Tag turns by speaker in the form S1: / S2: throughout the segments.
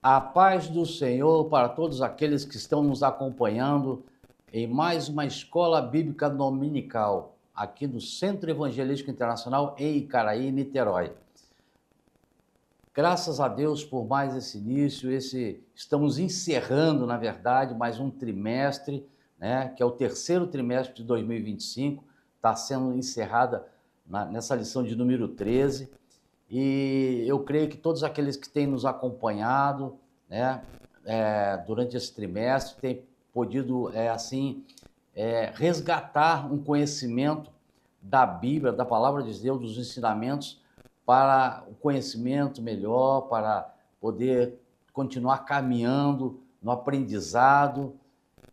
S1: A paz do Senhor para todos aqueles que estão nos acompanhando em mais uma escola bíblica dominical, aqui no Centro Evangelístico Internacional em Icaraí, Niterói. Graças a Deus por mais esse início, estamos encerrando, na verdade, mais um trimestre, né, que é o terceiro trimestre de 2025, está sendo encerrada nessa lição de número 13. E eu creio que todos aqueles que têm nos acompanhado, né, durante esse trimestre têm podido, resgatar um conhecimento da Bíblia, da Palavra de Deus, dos ensinamentos, para o conhecimento melhor, para poder continuar caminhando no aprendizado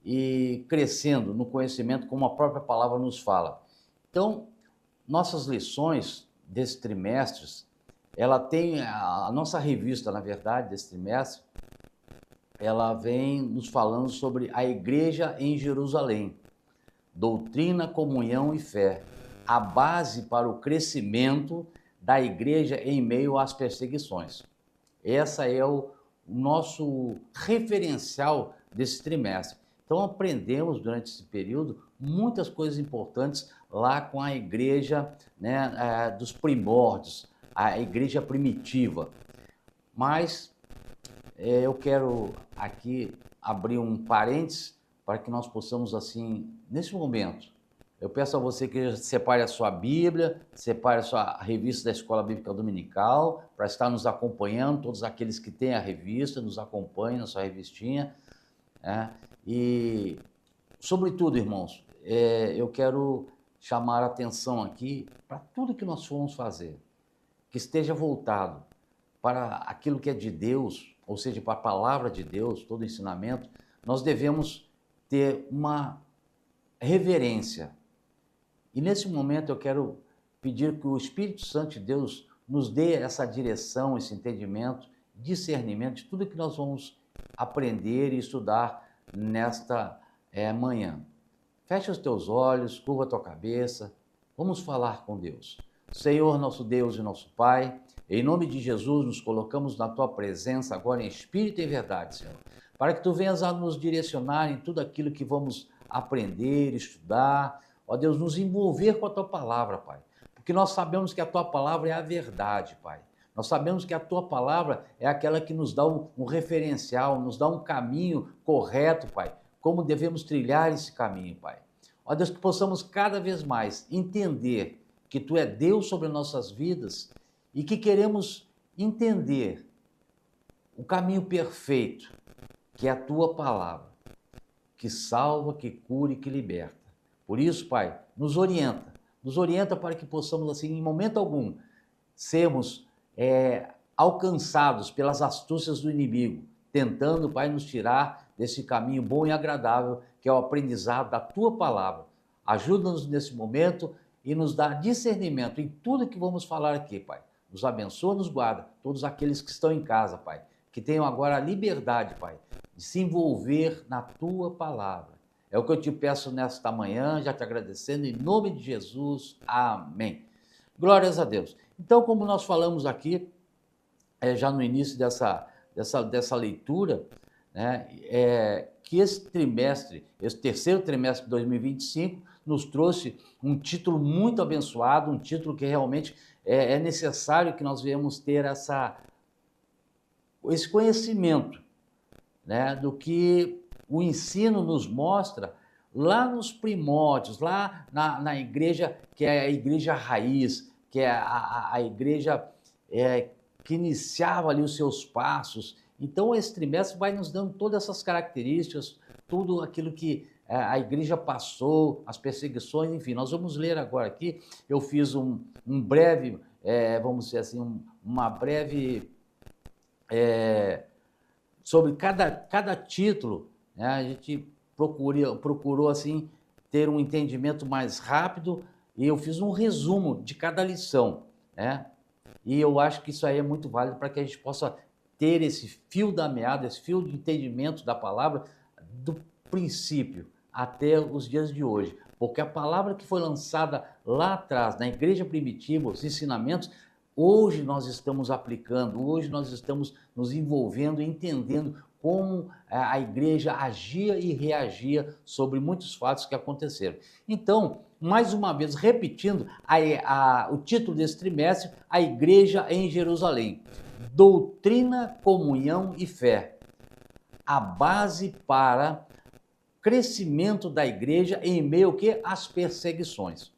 S1: e crescendo no conhecimento, como a própria palavra nos fala. Então, nossas lições desse trimestre, ela tem a nossa revista, na verdade, desse trimestre, ela vem nos falando sobre a igreja em Jerusalém, doutrina, comunhão e fé, a base para o crescimento da igreja em meio às perseguições. Essa é o nosso referencial desse trimestre. Então aprendemos durante esse período muitas coisas importantes lá com a igreja, né, dos primórdios, a igreja primitiva. Mas eu quero aqui abrir um parênteses para que nós possamos, assim, nesse momento, eu peço a você que separe a sua Bíblia, separe a sua revista da Escola Bíblica Dominical, para estar nos acompanhando, todos aqueles que têm a revista, nos acompanhem na sua revistinha, né? E, sobretudo, irmãos, eu quero chamar a atenção aqui para tudo que nós formos fazer, que esteja voltado para aquilo que é de Deus, ou seja, para a palavra de Deus, todo ensinamento, nós devemos ter uma reverência. E nesse momento eu quero pedir que o Espírito Santo de Deus nos dê essa direção, esse entendimento, discernimento de tudo que nós vamos aprender e estudar nesta manhã. Fecha os teus olhos, curva a tua cabeça, vamos falar com Deus. Senhor, nosso Deus e nosso Pai, em nome de Jesus, nos colocamos na Tua presença agora em espírito e verdade, Senhor, para que Tu venhas a nos direcionar em tudo aquilo que vamos aprender, estudar, ó Deus, nos envolver com a Tua palavra, Pai, porque nós sabemos que a Tua palavra é a verdade, Pai. Nós sabemos que a Tua palavra é aquela que nos dá um referencial, nos dá um caminho correto, Pai, como devemos trilhar esse caminho, Pai. Ó Deus, que possamos cada vez mais entender que Tu é Deus sobre nossas vidas e que queremos entender o caminho perfeito, que é a Tua palavra, que salva, que cura e que liberta. Por isso, Pai, nos orienta para que possamos, assim, em momento algum, sermos alcançados pelas astúcias do inimigo, tentando, Pai, nos tirar desse caminho bom e agradável, que é o aprendizado da Tua palavra. Ajuda-nos nesse momento e nos dá discernimento em tudo que vamos falar aqui, Pai. Nos abençoa, nos guarda, todos aqueles que estão em casa, Pai, que tenham agora a liberdade, Pai, de se envolver na Tua palavra. É o que eu te peço nesta manhã, já te agradecendo, em nome de Jesus. Amém. Glórias a Deus. Então, como nós falamos aqui, já no início dessa leitura, né, que esse trimestre, esse terceiro trimestre de 2025, nos trouxe um título muito abençoado, um título que realmente é necessário que nós venhamos ter esse conhecimento, né, do que o ensino nos mostra lá nos primórdios, lá na igreja, que é a igreja raiz, que é a igreja que iniciava ali os seus passos. Então, esse trimestre vai nos dando todas essas características, tudo aquilo que a igreja passou, as perseguições, enfim. Nós vamos ler agora aqui. Eu fiz um breve, vamos dizer assim, uma breve sobre cada título, né? A gente procurou assim ter um entendimento mais rápido e eu fiz um resumo de cada lição, né? E eu acho que isso aí é muito válido para que a gente possa ter esse fio da meada, esse fio de entendimento da palavra do princípio até os dias de hoje. Porque a palavra que foi lançada lá atrás, na igreja primitiva, os ensinamentos, Hoje nós estamos aplicando, hoje nós estamos nos envolvendo, entendendo como a igreja agia e reagia sobre muitos fatos que aconteceram. Então, mais uma vez, repetindo o título desse trimestre, a igreja em Jerusalém. Doutrina, comunhão e fé. A base para crescimento da igreja em meio às perseguições.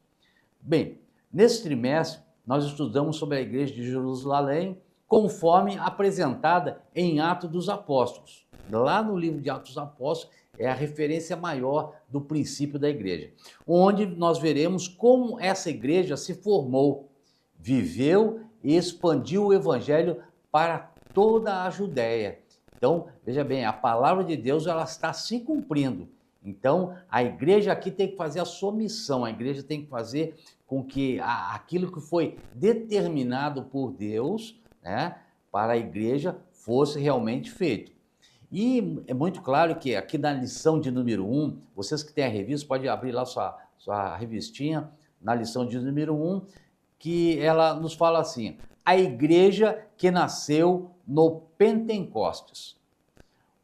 S1: Bem, nesse trimestre, nós estudamos sobre a igreja de Jerusalém, conforme apresentada em Atos dos Apóstolos. Lá no livro de Atos dos Apóstolos é a referência maior do princípio da igreja, onde nós veremos como essa igreja se formou, viveu e expandiu o evangelho para toda a Judéia. Então, veja bem, a palavra de Deus ela está se cumprindo. Então, a igreja aqui tem que fazer a sua missão, a igreja tem que fazer com que aquilo que foi determinado por Deus, né, para a igreja fosse realmente feito. E é muito claro que aqui na lição de número 1, vocês que têm a revista, pode abrir lá sua revistinha, na lição de número 1, que ela nos fala assim, a igreja que nasceu no Pentecostes.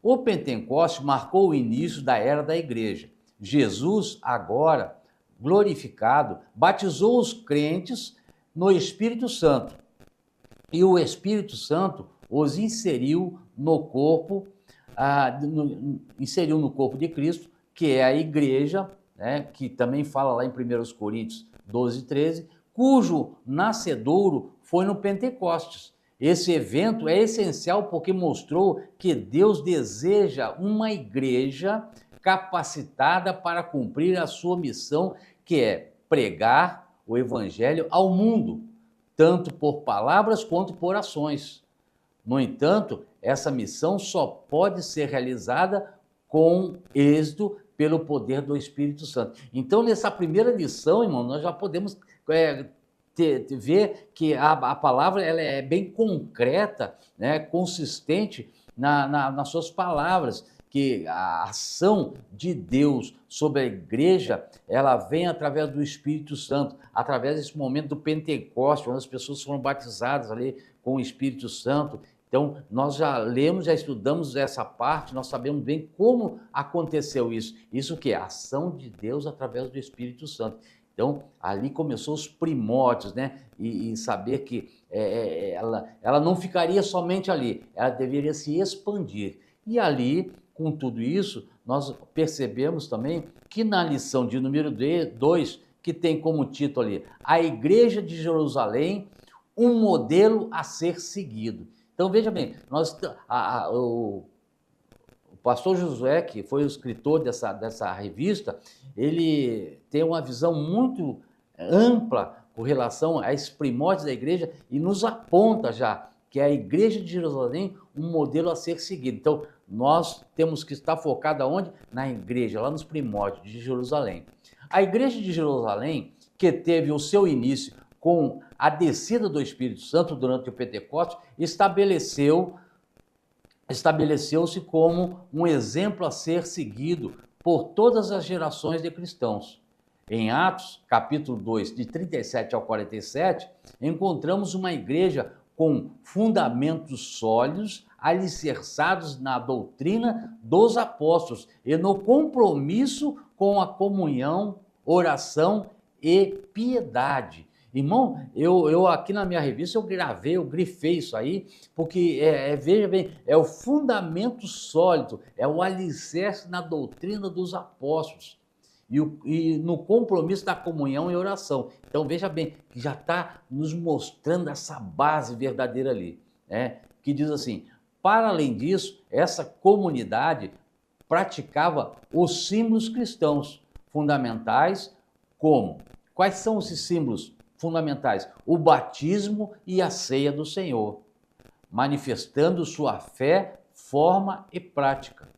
S1: O Pentecostes marcou o início da era da igreja. Jesus, agora glorificado, batizou os crentes no Espírito Santo. E o Espírito Santo os inseriu no corpo, de Cristo, que é a igreja, né, que também fala lá em 1 Coríntios 12, 13, cujo nascedouro foi no Pentecostes. Esse evento é essencial porque mostrou que Deus deseja uma igreja capacitada para cumprir a sua missão, que é pregar o evangelho ao mundo, tanto por palavras quanto por ações. No entanto, essa missão só pode ser realizada com êxito pelo poder do Espírito Santo. Então, nessa primeira lição, irmão, nós já podemos ver que a palavra ela é bem concreta, né, consistente nas suas palavras, que a ação de Deus sobre a igreja, ela vem através do Espírito Santo, através desse momento do Pentecostes, onde as pessoas foram batizadas ali com o Espírito Santo. Então, nós já lemos, já estudamos essa parte, nós sabemos bem como aconteceu isso. Isso que é a ação de Deus através do Espírito Santo. Então, ali começou os primórdios, né? E saber que ela não ficaria somente ali, ela deveria se expandir. E ali, com tudo isso, nós percebemos também que na lição de número 2, que tem como título ali, a Igreja de Jerusalém, um modelo a ser seguido. Então, veja bem, o pastor Josué, que foi o escritor dessa revista, ele tem uma visão muito ampla com relação a esses primórdios da igreja e nos aponta já que a igreja de Jerusalém um modelo a ser seguido. Então, nós temos que estar focado aonde? Na igreja, lá nos primórdios de Jerusalém. A igreja de Jerusalém, que teve o seu início com a descida do Espírito Santo durante o Pentecostes, estabeleceu-se como um exemplo a ser seguido por todas as gerações de cristãos. Em Atos, capítulo 2, de 37 ao 47, encontramos uma igreja com fundamentos sólidos, alicerçados na doutrina dos apóstolos e no compromisso com a comunhão, oração e piedade. Irmão, eu aqui na minha revista eu grifei isso aí, porque veja bem, é o fundamento sólido, é o alicerce na doutrina dos apóstolos e no compromisso da comunhão e oração. Então veja bem, que já está nos mostrando essa base verdadeira ali, né? Que diz assim, para além disso, essa comunidade praticava os símbolos cristãos fundamentais, como? Quais são esses símbolos fundamentais? O batismo e a ceia do Senhor, manifestando sua fé, forma e prática.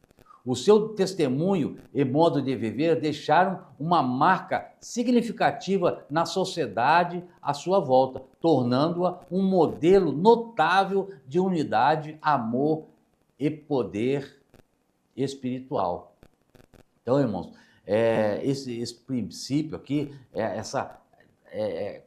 S1: O seu testemunho e modo de viver deixaram uma marca significativa na sociedade à sua volta, tornando-a um modelo notável de unidade, amor e poder espiritual. Então, irmãos, esse princípio aqui,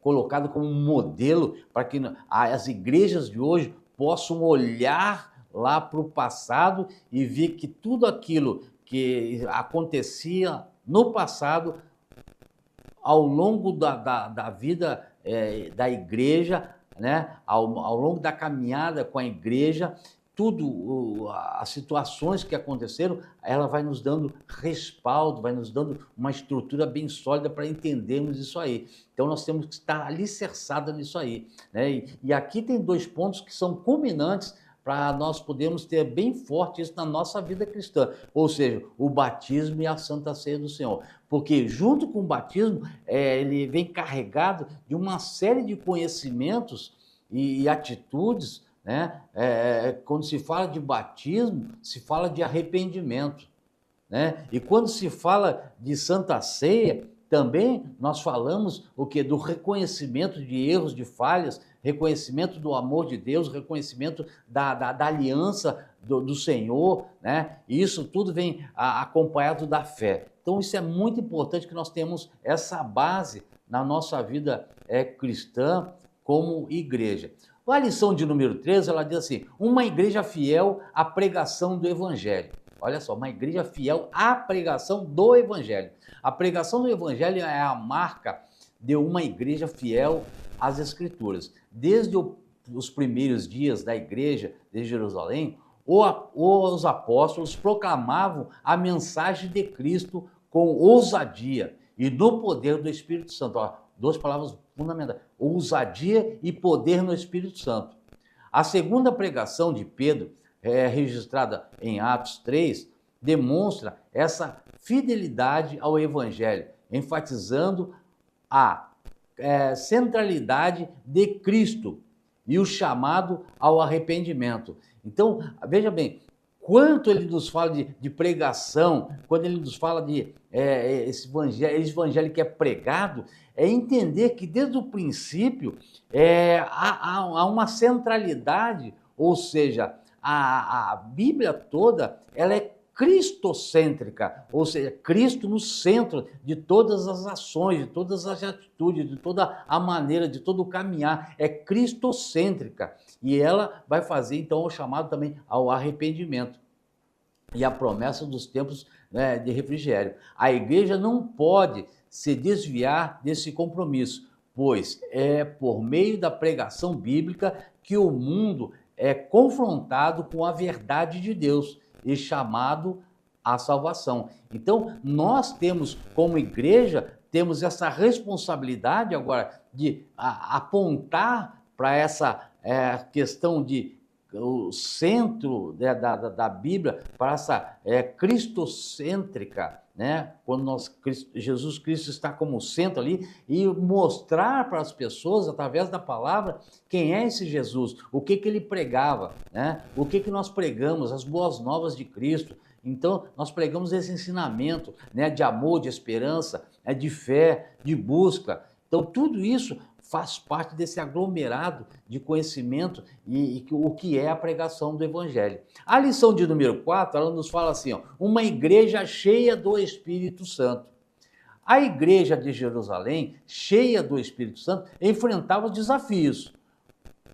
S1: colocado como um modelo para que as igrejas de hoje possam olhar lá para o passado e ver que tudo aquilo que acontecia no passado, ao longo da vida da igreja, né? Ao longo da caminhada com a igreja, tudo, as situações que aconteceram, ela vai nos dando respaldo, vai nos dando uma estrutura bem sólida para entendermos isso aí. Então nós temos que estar alicerçados nisso aí, né? E aqui tem 2 pontos que são culminantes para nós podermos ter bem forte isso na nossa vida cristã, ou seja, o batismo e a Santa Ceia do Senhor. Porque junto com o batismo, ele vem carregado de uma série de conhecimentos e atitudes, né? Quando se fala de batismo, se fala de arrependimento, né? E quando se fala de Santa Ceia, também nós falamos o que? Do reconhecimento de erros, de falhas, reconhecimento do amor de Deus, reconhecimento da aliança do Senhor, né? E isso tudo vem acompanhado da fé. Então isso é muito importante que nós temos essa base na nossa vida cristã como igreja. A lição de número 13, ela diz assim: uma igreja fiel à pregação do evangelho. Olha só, uma igreja fiel à pregação do evangelho. A pregação do evangelho é a marca de uma igreja fiel às escrituras. Desde os primeiros dias da igreja de Jerusalém, os apóstolos proclamavam a mensagem de Cristo com ousadia e no poder do Espírito Santo. Ó, 2 palavras fundamentais: ousadia e poder no Espírito Santo. A segunda pregação de Pedro, registrada em Atos 3, demonstra essa fidelidade ao Evangelho, enfatizando a centralidade de Cristo e o chamado ao arrependimento. Então, veja bem, quanto ele nos fala de pregação, quando ele nos fala de esse evangelho que é pregado, é entender que desde o princípio há uma centralidade, ou seja, a Bíblia toda ela é cristocêntrica, ou seja, Cristo no centro de todas as ações, de todas as atitudes, de toda a maneira, de todo o caminhar, é cristocêntrica. E ela vai fazer, então, o chamado também ao arrependimento e a promessa dos tempos, né, de refrigério. A igreja não pode se desviar desse compromisso, pois é por meio da pregação bíblica que o mundo é confrontado com a verdade de Deus e chamado à salvação. Então, nós temos, como igreja, temos essa responsabilidade agora de apontar para essa questão de o centro da Bíblia, para essa cristocêntrica, né? Quando Jesus Cristo está como centro ali, e mostrar para as pessoas, através da palavra, quem é esse Jesus, o que ele pregava, né? O que nós pregamos, as boas novas de Cristo. Então, nós pregamos esse ensinamento, né, de amor, de esperança, de fé, de busca. Então, tudo isso faz parte desse aglomerado de conhecimento e o que é a pregação do Evangelho. A lição de número 4, ela nos fala assim, ó, uma igreja cheia do Espírito Santo. A igreja de Jerusalém, cheia do Espírito Santo, enfrentava os desafios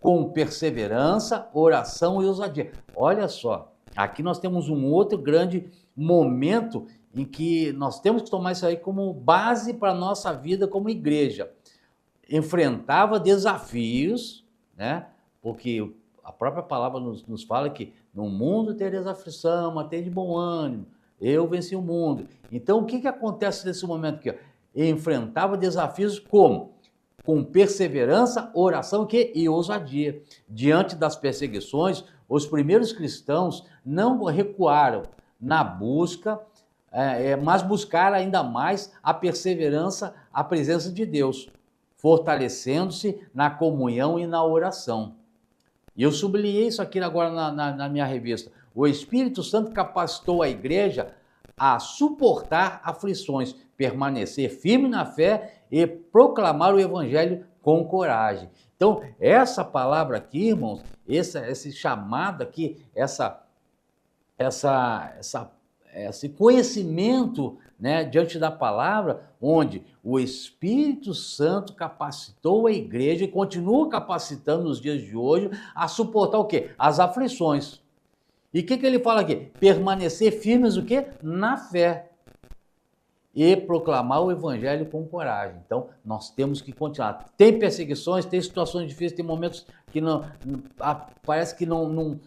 S1: com perseverança, oração e ousadia. Olha só, aqui nós temos um outro grande momento em que nós temos que tomar isso aí como base para a nossa vida como igreja. Enfrentava desafios, né? Porque a própria palavra nos fala que no mundo tereis aflição, mas tem de bom ânimo, eu venci o mundo. Então, o que acontece nesse momento aqui? Enfrentava desafios como? Com perseverança, oração e ousadia. Diante das perseguições, os primeiros cristãos não recuaram na busca, mas buscaram ainda mais a perseverança, a presença de Deus, fortalecendo-se na comunhão e na oração. E eu sublinhei isso aqui agora na minha revista. O Espírito Santo capacitou a igreja a suportar aflições, permanecer firme na fé e proclamar o Evangelho com coragem. Então, essa palavra aqui, irmãos, esse chamado aqui, esse conhecimento, né, diante da palavra, onde o Espírito Santo capacitou a igreja e continua capacitando nos dias de hoje a suportar o quê? As aflições. E o que ele fala aqui? Permanecer firmes o quê? Na fé. E proclamar o evangelho com coragem. Então, nós temos que continuar. Tem perseguições, tem situações difíceis, tem momentos que parece que não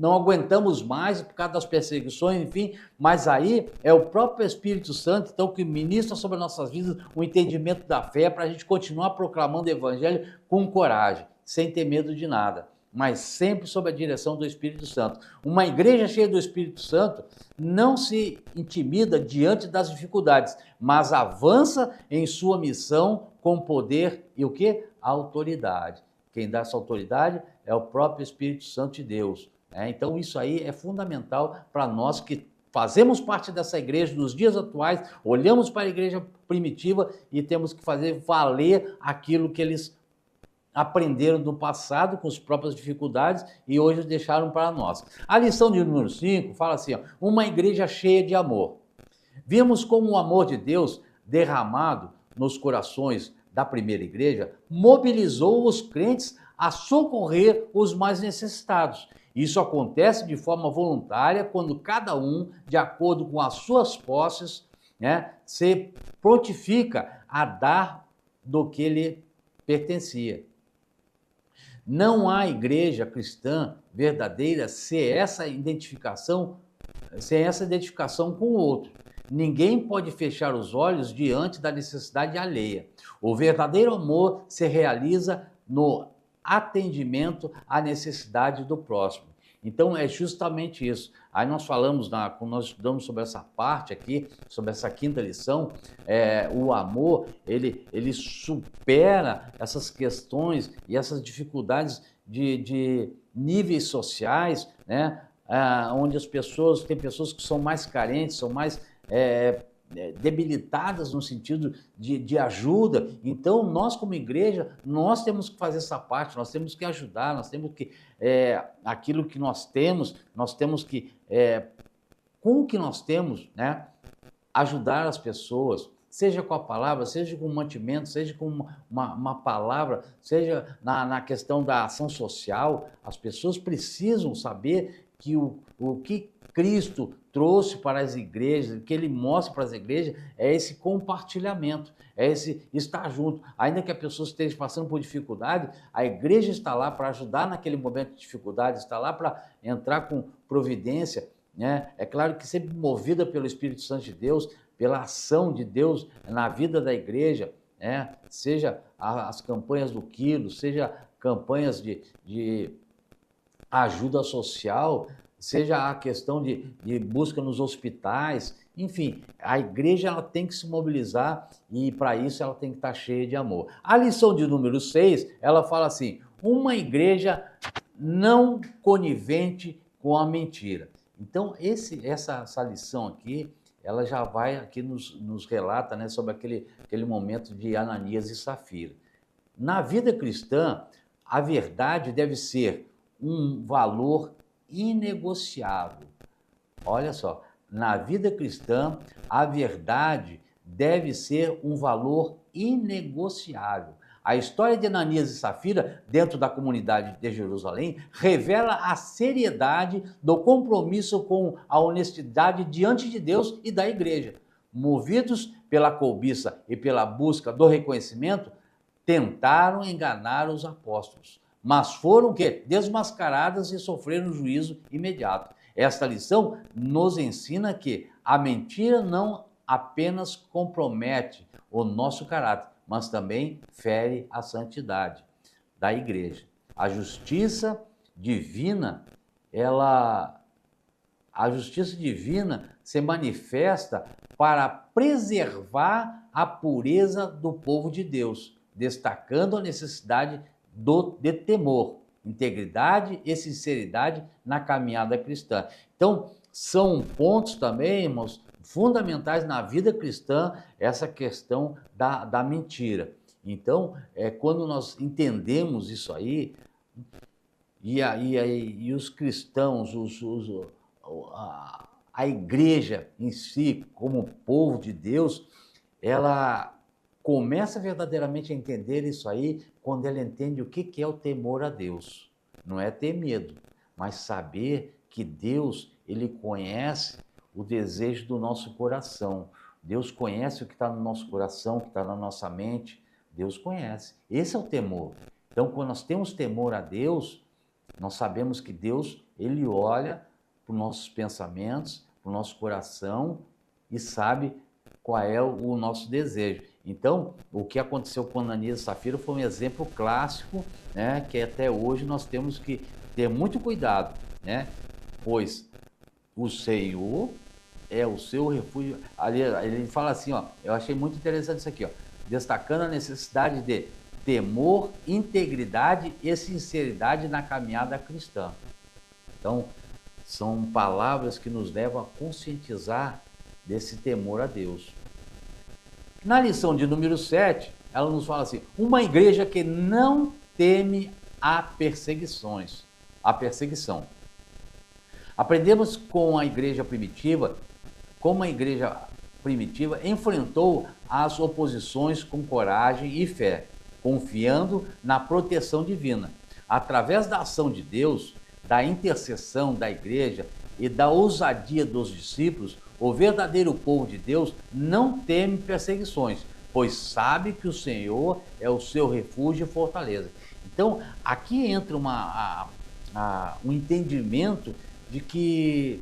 S1: aguentamos mais por causa das perseguições, enfim, mas aí é o próprio Espírito Santo, então, que ministra sobre as nossas vidas o entendimento da fé para a gente continuar proclamando o evangelho com coragem, sem ter medo de nada, mas sempre sob a direção do Espírito Santo. Uma igreja cheia do Espírito Santo não se intimida diante das dificuldades, mas avança em sua missão com poder e o quê? Autoridade. Quem dá essa autoridade é o próprio Espírito Santo de Deus. Então isso aí é fundamental para nós que fazemos parte dessa igreja nos dias atuais, olhamos para a igreja primitiva e temos que fazer valer aquilo que eles aprenderam do passado com as próprias dificuldades e hoje deixaram para nós. A lição de número 5 fala assim, ó, uma igreja cheia de amor. Vimos como o amor de Deus derramado nos corações da primeira igreja mobilizou os crentes a socorrer os mais necessitados. Isso acontece de forma voluntária quando cada um, de acordo com as suas posses, né, se prontifica a dar do que lhe pertencia. Não há igreja cristã verdadeira sem essa identificação com o outro. Ninguém pode fechar os olhos diante da necessidade alheia. O verdadeiro amor se realiza no atendimento à necessidade do próximo. Então é justamente isso. Aí nós falamos, quando nós estudamos sobre essa parte aqui, sobre essa quinta lição, o amor, ele supera essas questões e essas dificuldades de níveis sociais, né? Onde tem pessoas que são mais carentes, são mais debilitadas no sentido de ajuda. Então, nós como igreja, nós temos que fazer essa parte, nós temos que ajudar, nós temos que, aquilo que nós temos que, com o que nós temos, né, ajudar as pessoas, seja com a palavra, seja com o mantimento, seja com uma palavra, seja na questão da ação social. As pessoas precisam saber que o que Cristo trouxe para as igrejas, o que ele mostra para as igrejas é esse compartilhamento, é esse estar junto. Ainda que a pessoa esteja passando por dificuldade, a igreja está lá para ajudar naquele momento de dificuldade, está lá para entrar com providência, né? É claro que sempre movida pelo Espírito Santo de Deus, pela ação de Deus na vida da igreja, né? Seja as campanhas do quilo, seja campanhas de ajuda social, seja a questão de busca nos hospitais, enfim, a igreja ela tem que se mobilizar e para isso ela tem que estar cheia de amor. A lição de número 6, ela fala assim, uma igreja não conivente com a mentira. Então, essa lição aqui, ela já vai aqui nos relata, né, sobre aquele momento de Ananias e Safira. Na vida cristã, a verdade deve ser um valor inegociável. Olha só, na vida cristã, a verdade deve ser um valor inegociável. A história de Ananias e Safira, dentro da comunidade de Jerusalém, revela a seriedade do compromisso com a honestidade diante de Deus e da igreja. Movidos pela cobiça e pela busca do reconhecimento, tentaram enganar os apóstolos, mas foram o quê? Desmascaradas e sofreram juízo imediato. Esta lição nos ensina que a mentira não apenas compromete o nosso caráter, mas também fere a santidade da igreja. A justiça divina, se manifesta para preservar a pureza do povo de Deus, destacando a necessidade de temor, integridade e sinceridade na caminhada cristã. Então, são pontos também, irmãos, fundamentais na vida cristã, essa questão da mentira. Então, quando nós entendemos isso aí, e os cristãos, a igreja em si, como povo de Deus, ela começa verdadeiramente a entender isso aí quando ela entende o que é o temor a Deus. Não é ter medo, mas saber que Deus, ele conhece o desejo do nosso coração. Deus conhece o que está no nosso coração, o que está na nossa mente. Deus conhece. Esse é o temor. Então, quando nós temos temor a Deus, nós sabemos que Deus, ele olha para os nossos pensamentos, para o nosso coração e sabe qual é o nosso desejo. Então, o que aconteceu com Ananias e Safira foi um exemplo clássico, né, que até hoje nós temos que ter muito cuidado, né, pois o Senhor é o seu refúgio. Ali, ele fala assim, ó, eu achei muito interessante isso aqui, ó, destacando a necessidade de temor, integridade e sinceridade na caminhada cristã. Então, são palavras que nos levam a conscientizar desse temor a Deus. Na lição de número 7, ela nos fala assim, uma igreja que não teme a perseguições, a perseguição. Aprendemos com a igreja primitiva, como a igreja primitiva enfrentou as oposições com coragem e fé, confiando na proteção divina. Através da ação de Deus, da intercessão da igreja e da ousadia dos discípulos, o verdadeiro povo de Deus não teme perseguições, pois sabe que o Senhor é o seu refúgio e fortaleza. Então, aqui entra um entendimento de que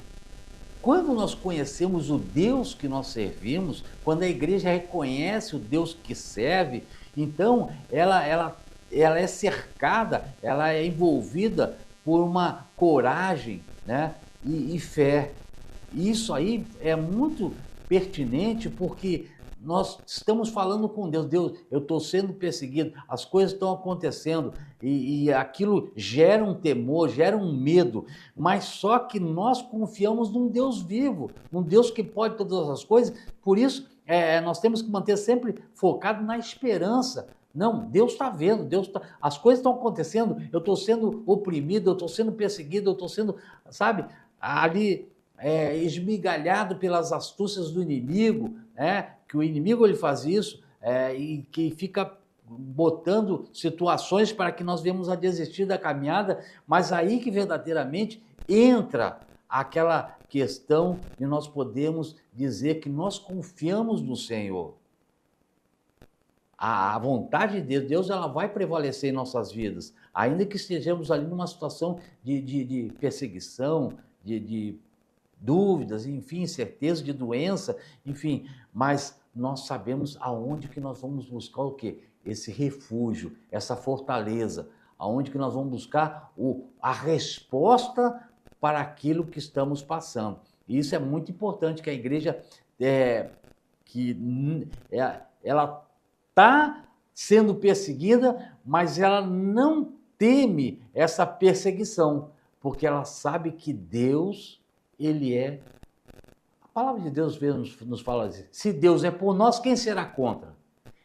S1: quando nós conhecemos o Deus que nós servimos, quando a igreja reconhece o Deus que serve, então ela é cercada, ela é envolvida por uma coragem, né, e fé. Isso aí é muito pertinente porque nós estamos falando com Deus. Deus, eu estou sendo perseguido, as coisas estão acontecendo e aquilo gera um temor, gera um medo, mas só que nós confiamos num Deus vivo, num Deus que pode todas as coisas, por isso nós temos que manter sempre focado na esperança. Não, Deus está vendo, as coisas estão acontecendo, eu estou sendo oprimido, eu estou sendo perseguido, eu estou sendo, sabe, ali esmigalhado pelas astúcias do inimigo, que o inimigo ele faz isso e que fica botando situações para que nós venhamos a desistir da caminhada, mas aí que verdadeiramente entra aquela questão de nós podemos dizer que nós confiamos no Senhor. A vontade de Deus ela vai prevalecer em nossas vidas, ainda que estejamos ali numa situação de perseguição, de dúvidas, enfim, certeza de doença, enfim, mas nós sabemos aonde que nós vamos buscar o quê? Esse refúgio, essa fortaleza, aonde que nós vamos buscar a resposta para aquilo que estamos passando. E isso é muito importante que a igreja ela está sendo perseguida, mas ela não teme essa perseguição, porque ela sabe que Deus, ele é... A palavra de Deus nos fala assim, se Deus é por nós, quem será contra?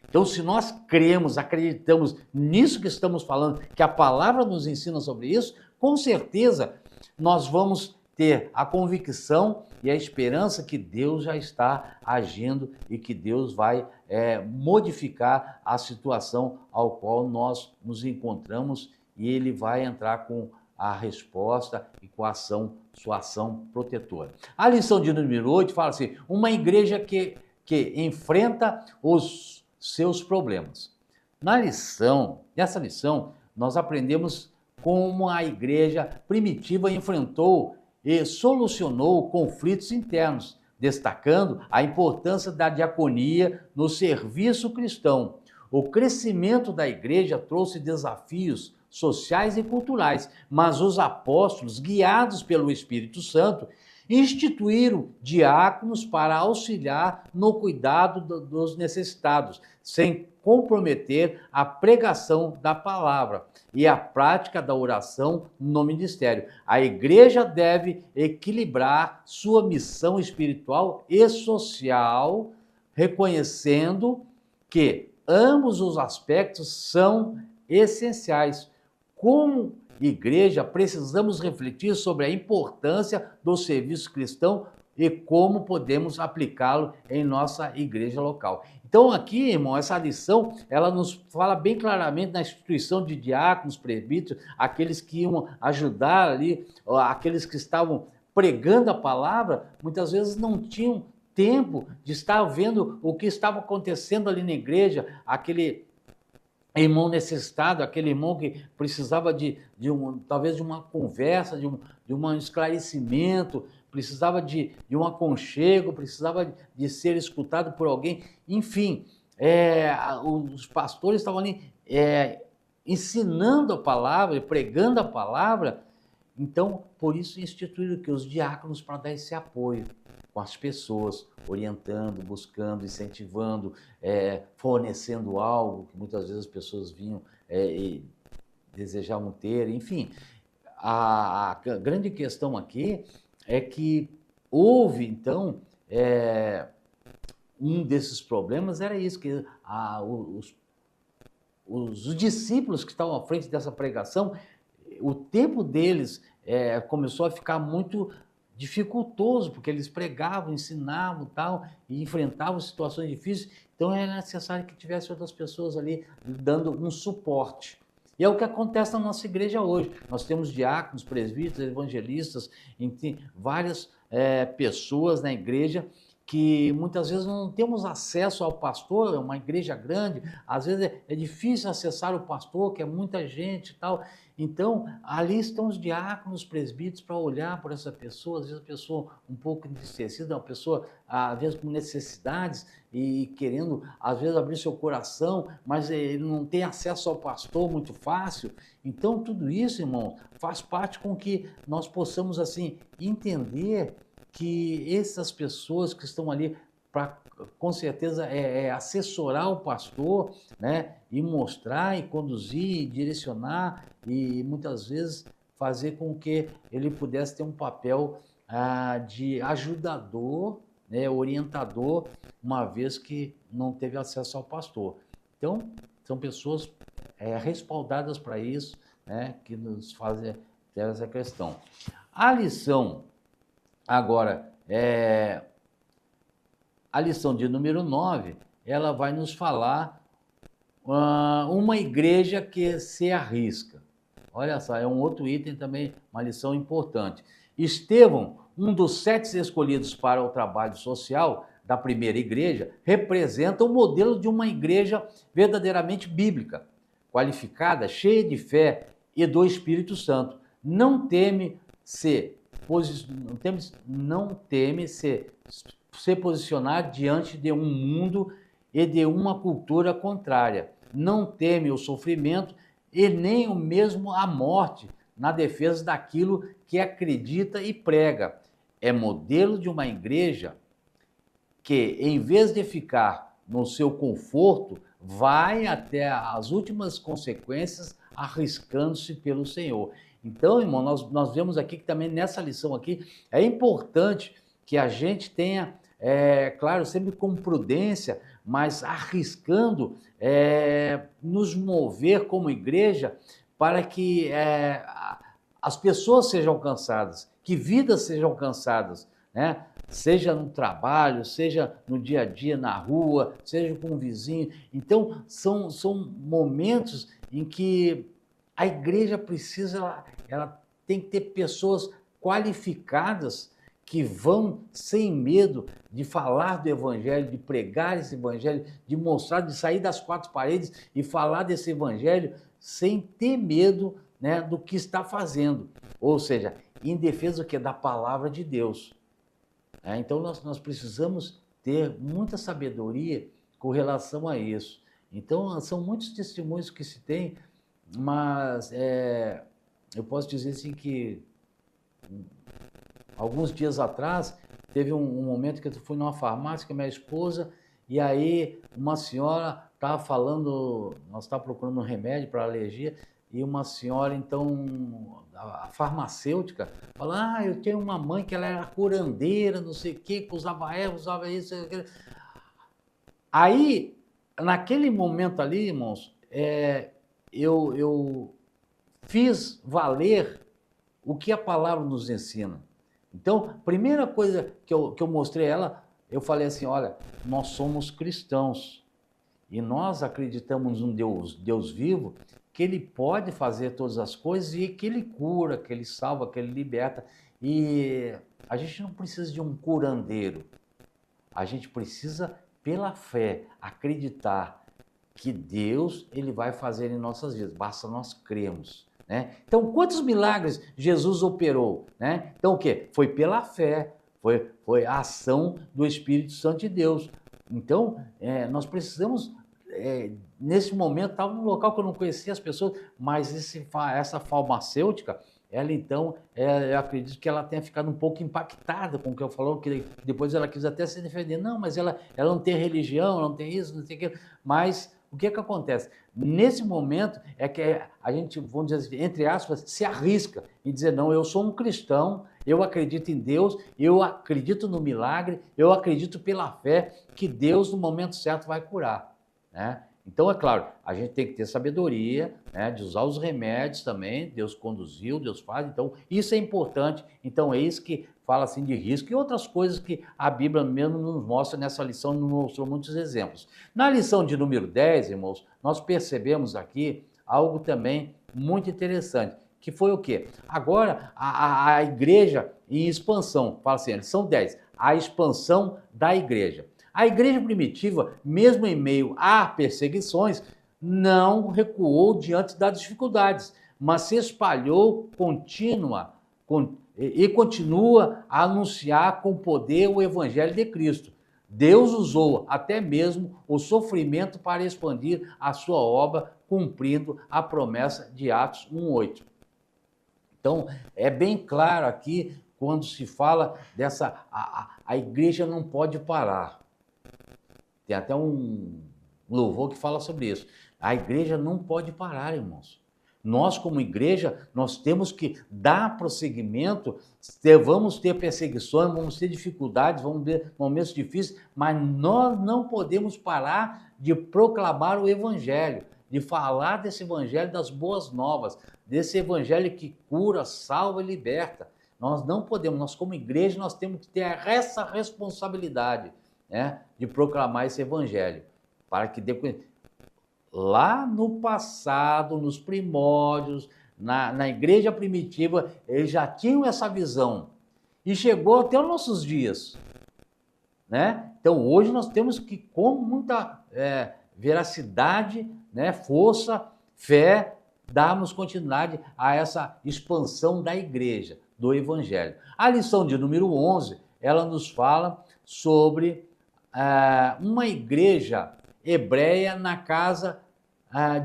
S1: Então, se nós cremos, acreditamos nisso que estamos falando, que a palavra nos ensina sobre isso, com certeza nós vamos ter a convicção e a esperança que Deus já está agindo e que Deus vai modificar a situação ao qual nós nos encontramos e Ele vai entrar com a resposta e com a sua ação protetora. A lição de número 8 fala assim, uma igreja que enfrenta os seus problemas. Nessa lição, nós aprendemos como a igreja primitiva enfrentou e solucionou conflitos internos, destacando a importância da diaconia no serviço cristão. O crescimento da igreja trouxe desafios sociais e culturais, mas os apóstolos, guiados pelo Espírito Santo, instituíram diáconos para auxiliar no cuidado dos necessitados, sem comprometer a pregação da palavra e a prática da oração no ministério. A igreja deve equilibrar sua missão espiritual e social, reconhecendo que ambos os aspectos são essenciais. Como igreja, precisamos refletir sobre a importância do serviço cristão e como podemos aplicá-lo em nossa igreja local. Então aqui, irmão, essa lição, ela nos fala bem claramente na instituição de diáconos, presbíteros, aqueles que iam ajudar ali, aqueles que estavam pregando a palavra, muitas vezes não tinham tempo de estar vendo o que estava acontecendo ali na igreja, aquele irmão necessitado, aquele irmão que precisava talvez de uma conversa, de um esclarecimento, precisava de um aconchego, precisava de ser escutado por alguém. Enfim, os pastores estavam ali ensinando a palavra, pregando a palavra. Então, por isso instituíram que os diáconos para dar esse apoio com as pessoas, orientando, buscando, incentivando, fornecendo algo que muitas vezes as pessoas vinham e desejavam ter, enfim. A grande questão aqui é que houve, então, um desses problemas era isso, que os discípulos que estavam à frente dessa pregação, o tempo deles começou a ficar muito dificultoso, porque eles pregavam, ensinavam tal, e enfrentavam situações difíceis, então era necessário que tivesse outras pessoas ali dando um suporte. E é o que acontece na nossa igreja hoje. Nós temos diáconos, presbíteros, evangelistas, enfim, várias pessoas na igreja que muitas vezes não temos acesso ao pastor, é uma igreja grande, às vezes é difícil acessar o pastor, que é muita gente e tal. Então, ali estão os diáconos, os presbíteros para olhar por essa pessoa, às vezes a pessoa um pouco entristecida, uma pessoa às vezes com necessidades e querendo às vezes abrir seu coração, mas ele não tem acesso ao pastor muito fácil. Então, tudo isso, irmão, faz parte com que nós possamos assim entender que essas pessoas que estão ali para, com certeza, assessorar o pastor, né, e mostrar, e conduzir, e direcionar, e muitas vezes fazer com que ele pudesse ter um papel de ajudador, né, orientador, uma vez que não teve acesso ao pastor. Então, são pessoas respaldadas para isso, né, que nos fazem ter essa questão. A lição agora, a lição de número 9, ela vai nos falar uma igreja que se arrisca. Olha só, é um outro item também, uma lição importante. Estevão, um dos 7 escolhidos para o trabalho social da primeira igreja, representa o modelo de uma igreja verdadeiramente bíblica, qualificada, cheia de fé e do Espírito Santo. Não teme se posicionar diante de um mundo e de uma cultura contrária. Não teme o sofrimento e nem o mesmo a morte na defesa daquilo que acredita e prega. É modelo de uma igreja que, em vez de ficar no seu conforto, vai até as últimas consequências arriscando-se pelo Senhor. Então, irmão, nós vemos aqui que também nessa lição aqui é importante que a gente tenha, claro, sempre com prudência, mas arriscando nos mover como igreja para que as pessoas sejam alcançadas, que vidas sejam alcançadas, né? Seja no trabalho, seja no dia a dia, na rua, seja com o vizinho. Então, são momentos em que a igreja precisa, ela tem que ter pessoas qualificadas que vão sem medo de falar do evangelho, de pregar esse evangelho, de mostrar, de sair das 4 paredes e falar desse evangelho sem ter medo, né, do que está fazendo. Ou seja, em defesa do que? Da palavra de Deus. Então nós precisamos ter muita sabedoria com relação a isso. Então são muitos testemunhos que se tem, mas eu posso dizer assim que alguns dias atrás teve um momento que eu fui numa farmácia com a minha esposa e aí uma senhora estava falando, nós estávamos procurando um remédio para alergia e uma senhora, então, a farmacêutica, fala, eu tenho uma mãe que ela era curandeira, não sei o quê, que usava erva, usava isso, aquilo. Aí, naquele momento ali, irmãos, eu fiz valer o que a palavra nos ensina, Então, primeira coisa que eu mostrei a ela, eu falei assim, olha, nós somos cristãos e nós acreditamos num Deus vivo, que Ele pode fazer todas as coisas e que Ele cura, que Ele salva, que Ele liberta. E a gente não precisa de um curandeiro, a gente precisa, pela fé, acreditar que Deus ele vai fazer em nossas vidas, basta nós crermos. Né? Então, quantos milagres Jesus operou? Né? Então, o quê? Foi pela fé, foi a ação do Espírito Santo de Deus. Então, nós precisamos, nesse momento, estava num local que eu não conhecia as pessoas, mas essa farmacêutica, ela então, eu acredito que ela tenha ficado um pouco impactada com o que eu falou, que depois ela quis até se defender. Não, mas ela não tem religião, não tem isso, não tem aquilo. Mas o que acontece? Nesse momento é que a gente, vamos dizer assim, entre aspas, se arrisca em dizer, não, eu sou um cristão, eu acredito em Deus, eu acredito no milagre, eu acredito pela fé que Deus, no momento certo, vai curar. Né? Então, é claro, a gente tem que ter sabedoria, né, de usar os remédios também, Deus conduziu, Deus faz, então isso é importante. Então, é isso que fala assim de risco e outras coisas que a Bíblia mesmo nos mostra nessa lição, nos mostrou muitos exemplos. Na lição de número 10, irmãos, nós percebemos aqui algo também muito interessante, que foi o quê? Agora, a igreja em expansão, fala assim, lição 10, a expansão da igreja. A igreja primitiva, mesmo em meio a perseguições, não recuou diante das dificuldades, mas se espalhou e continua a anunciar com poder o evangelho de Cristo. Deus usou até mesmo o sofrimento para expandir a sua obra, cumprindo a promessa de Atos 1:8. Então, é bem claro aqui, quando se fala dessa... A igreja não pode parar. Tem até um louvor que fala sobre isso. A igreja não pode parar, irmãos. Nós, como igreja, nós temos que dar prosseguimento, vamos ter perseguições, vamos ter dificuldades, vamos ter momentos difíceis, mas nós não podemos parar de proclamar o evangelho, de falar desse evangelho das boas novas, desse evangelho que cura, salva e liberta. Nós não podemos, nós como igreja, nós temos que ter essa responsabilidade, né, de proclamar esse evangelho, para que depois, lá no passado, nos primórdios, na igreja primitiva, eles já tinham essa visão e chegou até os nossos dias, né? Então hoje nós temos que, com muita veracidade, né, força, fé, darmos continuidade a essa expansão da igreja, do evangelho. A lição de número 11, ela nos fala sobre uma igreja hebreia na casa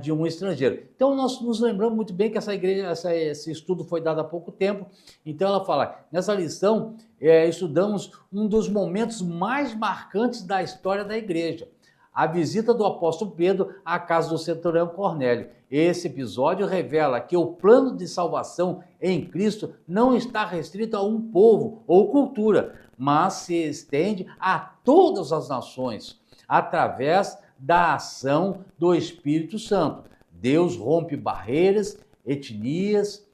S1: de um estrangeiro. Então nós nos lembramos muito bem que essa igreja, esse estudo foi dado há pouco tempo. Então ela fala, nessa lição estudamos um dos momentos mais marcantes da história da igreja, a visita do apóstolo Pedro à casa do centurião Cornélio. Esse episódio revela que o plano de salvação em Cristo não está restrito a um povo ou cultura, mas se estende a todas as nações, através da ação do Espírito Santo. Deus rompe barreiras, etnias,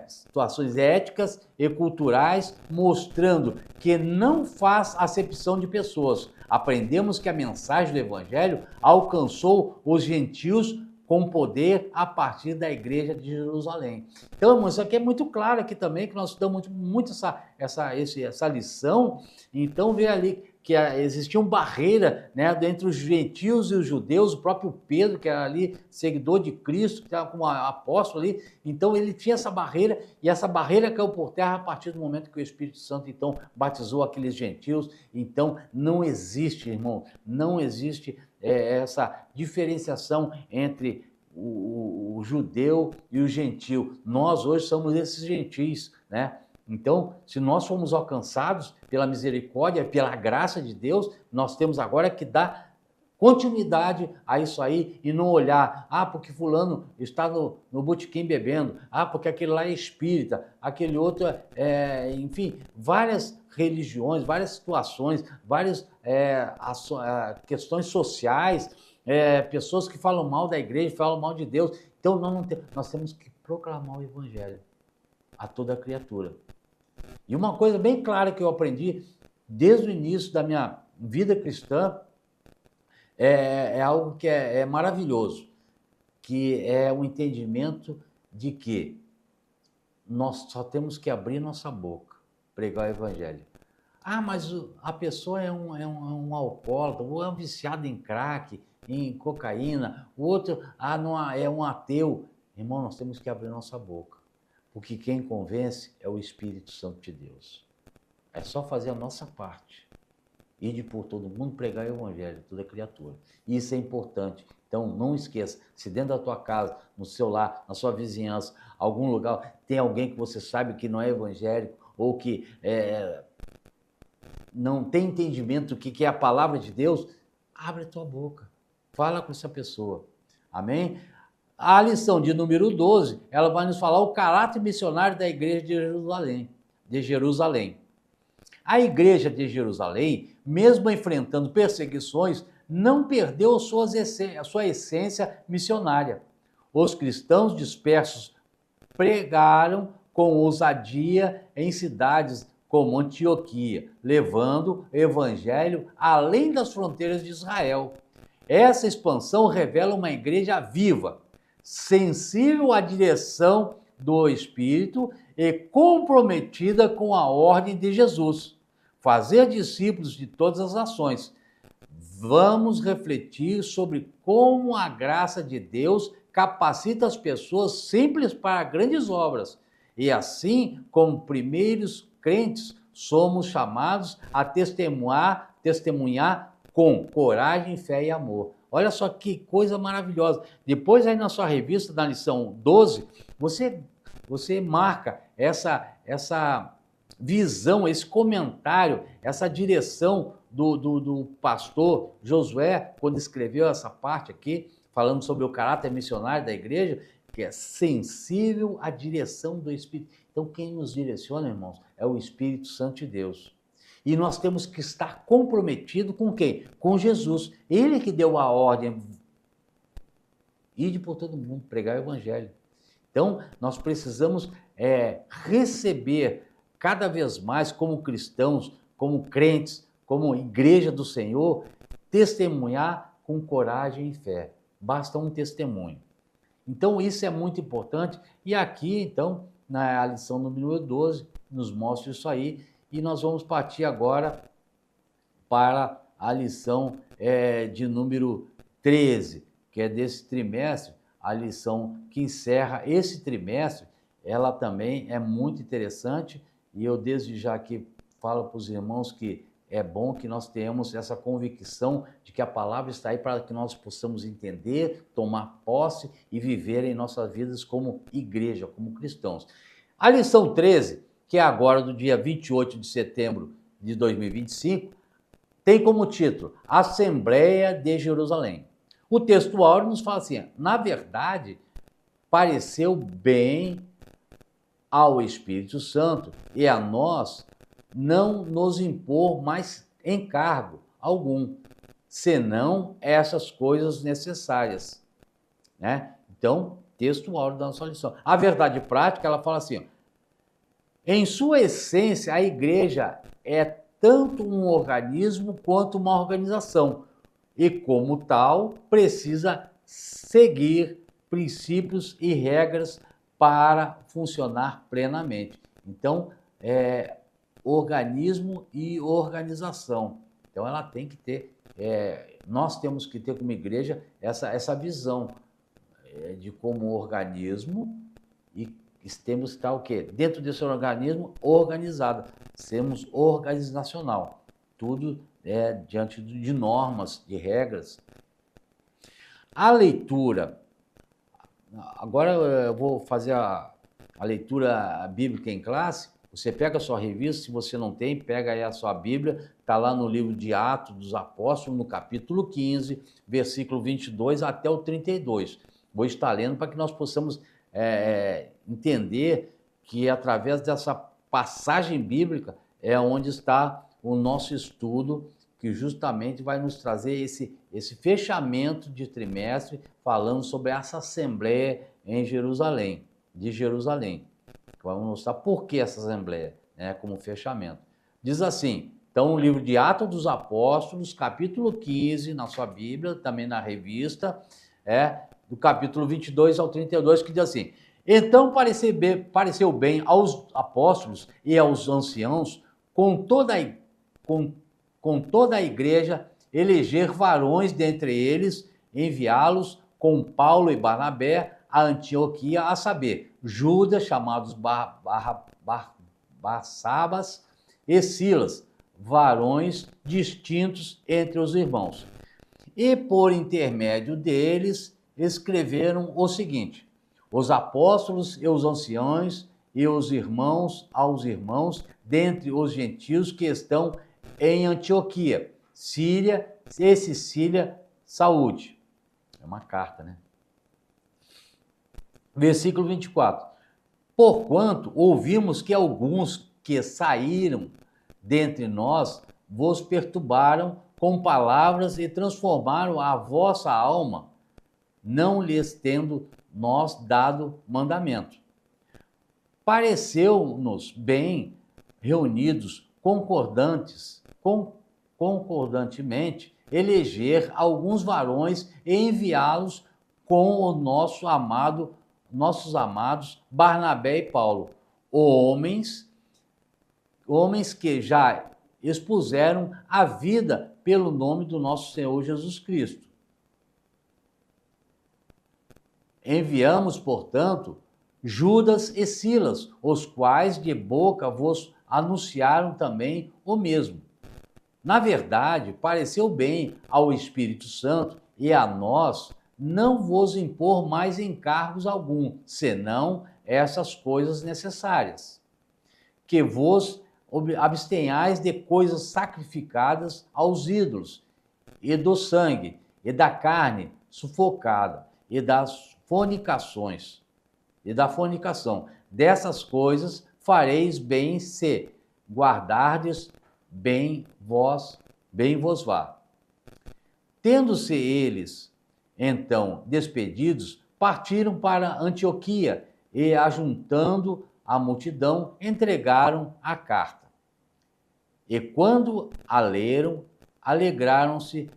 S1: situações éticas e culturais, mostrando que não faz acepção de pessoas. Aprendemos que a mensagem do Evangelho alcançou os gentios com poder a partir da igreja de Jerusalém. Então, irmãos, isso aqui é muito claro aqui também, que nós estudamos muito essa lição. Então, vê ali que existia uma barreira, né, entre os gentios e os judeus, o próprio Pedro, que era ali seguidor de Cristo, que estava como apóstolo ali, então ele tinha essa barreira, e essa barreira caiu por terra a partir do momento que o Espírito Santo, então, batizou aqueles gentios. Então, não existe, irmão, não existe essa diferenciação entre o judeu e o gentio. Nós hoje somos esses gentis, né? Então, se nós formos alcançados pela misericórdia, pela graça de Deus, nós temos agora que dar continuidade a isso aí e não olhar, porque fulano está no botequim bebendo, porque aquele lá é espírita, aquele outro enfim, várias religiões, várias situações, várias questões sociais, pessoas que falam mal da igreja, falam mal de Deus. Então nós temos que proclamar o evangelho a toda criatura. E uma coisa bem clara que eu aprendi desde o início da minha vida cristã é algo que é maravilhoso, que é o entendimento de que nós só temos que abrir nossa boca, pregar o evangelho. Ah, mas a pessoa é um alcoólatra, ou é um viciado em crack, em cocaína, o outro não, é um ateu. Irmão, nós temos que abrir nossa boca, porque quem convence é o Espírito Santo de Deus. É só fazer a nossa parte. Ide por todo mundo pregar o evangelho, toda criatura. Isso é importante. Então, não esqueça, se dentro da tua casa, no seu lar, na sua vizinhança, algum lugar, tem alguém que você sabe que não é evangélico, ou que não tem entendimento do que é a palavra de Deus, abre a tua boca, fala com essa pessoa. Amém? A lição de número 12, ela vai nos falar o caráter missionário da igreja de Jerusalém. A igreja de Jerusalém, mesmo enfrentando perseguições, não perdeu a sua essência missionária. Os cristãos dispersos pregaram com ousadia em cidades como Antioquia, levando o evangelho além das fronteiras de Israel. Essa expansão revela uma igreja viva, sensível à direção do Espírito e comprometida com a ordem de Jesus. Fazer discípulos de todas as nações. Vamos refletir sobre como a graça de Deus capacita as pessoas simples para grandes obras. E assim, como primeiros crentes, somos chamados a testemunhar com coragem, fé e amor. Olha só que coisa maravilhosa. Depois aí na sua revista, na lição 12, você marca essa visão, esse comentário, essa direção do pastor Josué, quando escreveu essa parte aqui, falando sobre o caráter missionário da igreja, que é sensível à direção do Espírito. Então, quem nos direciona, irmãos, é o Espírito Santo de Deus. E nós temos que estar comprometido com quem? Com Jesus. Ele que deu a ordem. Ide por todo mundo, pregar o evangelho. Então, nós precisamos receber cada vez mais como cristãos, como crentes, como igreja do Senhor, testemunhar com coragem e fé. Basta um testemunho. Então, isso é muito importante. E aqui, então, na lição número 12, nos mostra isso aí. E nós vamos partir agora para a lição de número 13, que é desse trimestre, a lição que encerra esse trimestre. Ela também é muito interessante e eu desde já aqui falo para os irmãos que é bom que nós tenhamos essa convicção de que a palavra está aí para que nós possamos entender, tomar posse e viver em nossas vidas como igreja, como cristãos. A lição 13, que é agora do dia 28 de setembro de 2025, tem como título Assembleia de Jerusalém. O texto áureo nos fala assim, na verdade, pareceu bem ao Espírito Santo e a nós não nos impor mais encargo algum, senão essas coisas necessárias, né? Então, texto áureo da nossa lição. A verdade prática, ela fala assim, ó, em sua essência, a igreja é tanto um organismo quanto uma organização e, como tal, precisa seguir princípios e regras para funcionar plenamente. Então, organismo e organização. Então, ela tem que ter, nós temos que ter como igreja essa visão de como organismo e temos que estar o quê? Dentro desse organismo organizado, sermos organizacional. Tudo diante de normas, de regras. A leitura. Agora eu vou fazer a leitura bíblica em classe. Você pega a sua revista, se você não tem, pega aí a sua Bíblia, está lá no livro de Atos dos Apóstolos, no capítulo 15, versículo 22 até o 32. Vou estar lendo para que nós possamos entender que através dessa passagem bíblica é onde está o nosso estudo, que justamente vai nos trazer esse fechamento de trimestre, falando sobre essa assembleia em Jerusalém, de Jerusalém. Vamos mostrar por que essa assembleia. né, como fechamento. Diz assim, então o livro de Atos dos Apóstolos, capítulo 15, na sua Bíblia, também na revista, do capítulo 22 ao 32, que diz assim: então pareceu bem aos apóstolos e aos anciãos, com toda a igreja, eleger varões dentre eles, enviá-los com Paulo e Barnabé a Antioquia, a saber, Judas, chamados Barsabas, e Silas, varões distintos entre os irmãos. E por intermédio deles escreveram o seguinte: os apóstolos e os anciãos e os irmãos aos irmãos dentre os gentios que estão em Antioquia, Síria e Sicília, saúde. É uma carta, né? Versículo 24. Porquanto ouvimos que alguns que saíram dentre nós vos perturbaram com palavras e transformaram a vossa alma, não lhes tendo nós dado mandamento. Pareceu-nos bem reunidos, concordantemente, eleger alguns varões e enviá-los com os nossos amados Barnabé e Paulo, homens que já expuseram a vida pelo nome do nosso Senhor Jesus Cristo. Enviamos, portanto, Judas e Silas, os quais de boca vos anunciaram também o mesmo. Na verdade, pareceu bem ao Espírito Santo e a nós não vos impor mais encargos algum, senão essas coisas necessárias, que vos abstenhais de coisas sacrificadas aos ídolos, e do sangue, e da carne sufocada, e das da fornicação. Dessas coisas fareis bem se guardardes bem vos vá. Tendo-se eles, então, despedidos, partiram para Antioquia e, ajuntando a multidão, entregaram a carta. E quando a leram, alegraram-se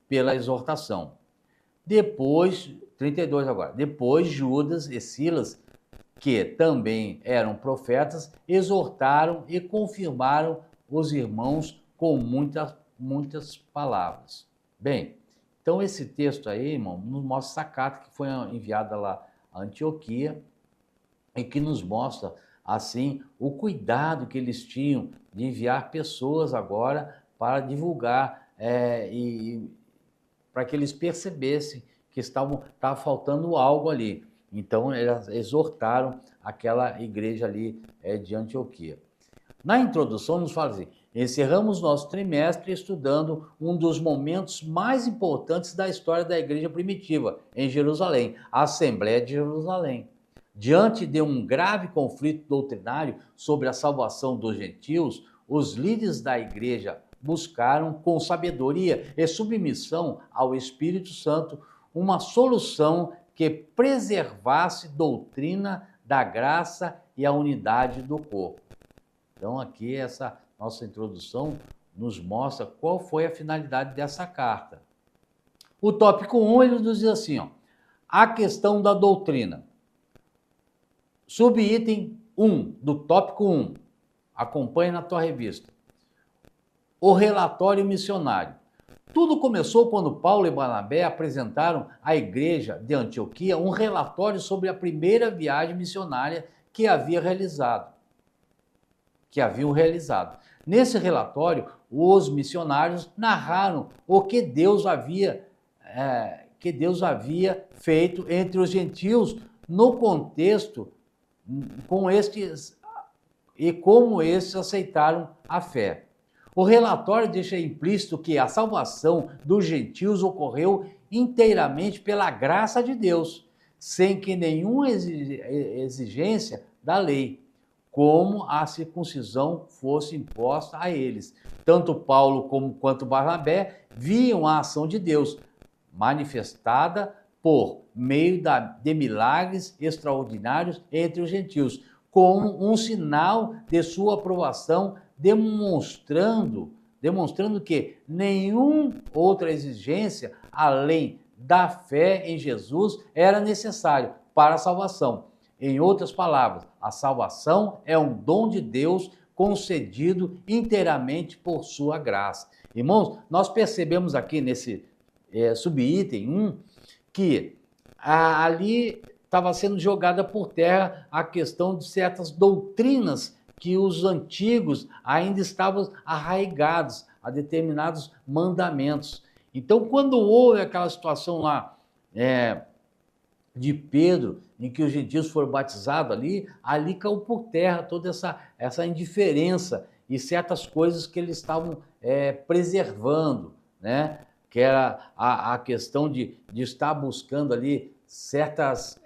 S1: pela exortação. Depois, 32 agora, depois Judas e Silas, que também eram profetas, exortaram e confirmaram os irmãos com muitas palavras. Bem, então esse texto aí, irmão, nos mostra essa carta que foi enviada lá a Antioquia e que nos mostra, assim, o cuidado que eles tinham de enviar pessoas agora para divulgar e para que eles percebessem que estava faltando algo ali. Então, eles exortaram aquela igreja ali de Antioquia. Na introdução, nos fala assim: encerramos nosso trimestre estudando um dos momentos mais importantes da história da igreja primitiva em Jerusalém, a Assembleia de Jerusalém. Diante de um grave conflito doutrinário sobre a salvação dos gentios, os líderes da igreja buscaram, com sabedoria e submissão ao Espírito Santo, uma solução que preservasse doutrina da graça e a unidade do corpo. Então, aqui essa nossa introdução nos mostra qual foi a finalidade dessa carta. O tópico 1, ele nos diz assim, a questão da doutrina. Subitem 1, do tópico 1, acompanhe na tua revista. O relatório missionário. Tudo começou quando Paulo e Barnabé apresentaram à igreja de Antioquia um relatório sobre a primeira viagem missionária que haviam realizado. Nesse relatório, os missionários narraram o que Deus havia feito entre os gentios no contexto com estes e como estes aceitaram a fé. O relatório deixa implícito que a salvação dos gentios ocorreu inteiramente pela graça de Deus, sem que nenhuma exigência da lei, como a circuncisão fosse imposta a eles. Tanto Paulo quanto Barnabé viam a ação de Deus manifestada por meio de milagres extraordinários entre os gentios, como um sinal de sua aprovação, demonstrando que nenhuma outra exigência além da fé em Jesus era necessário para a salvação. Em outras palavras, a salvação é um dom de Deus concedido inteiramente por sua graça. Irmãos, nós percebemos aqui nesse subitem 1 que ali estava sendo jogada por terra a questão de certas doutrinas que os antigos ainda estavam arraigados a determinados mandamentos. Então, quando houve aquela situação lá de Pedro, em que os gentios foram batizados ali caiu por terra toda essa indiferença e certas coisas que eles estavam preservando, né? Que era a questão de estar buscando ali certas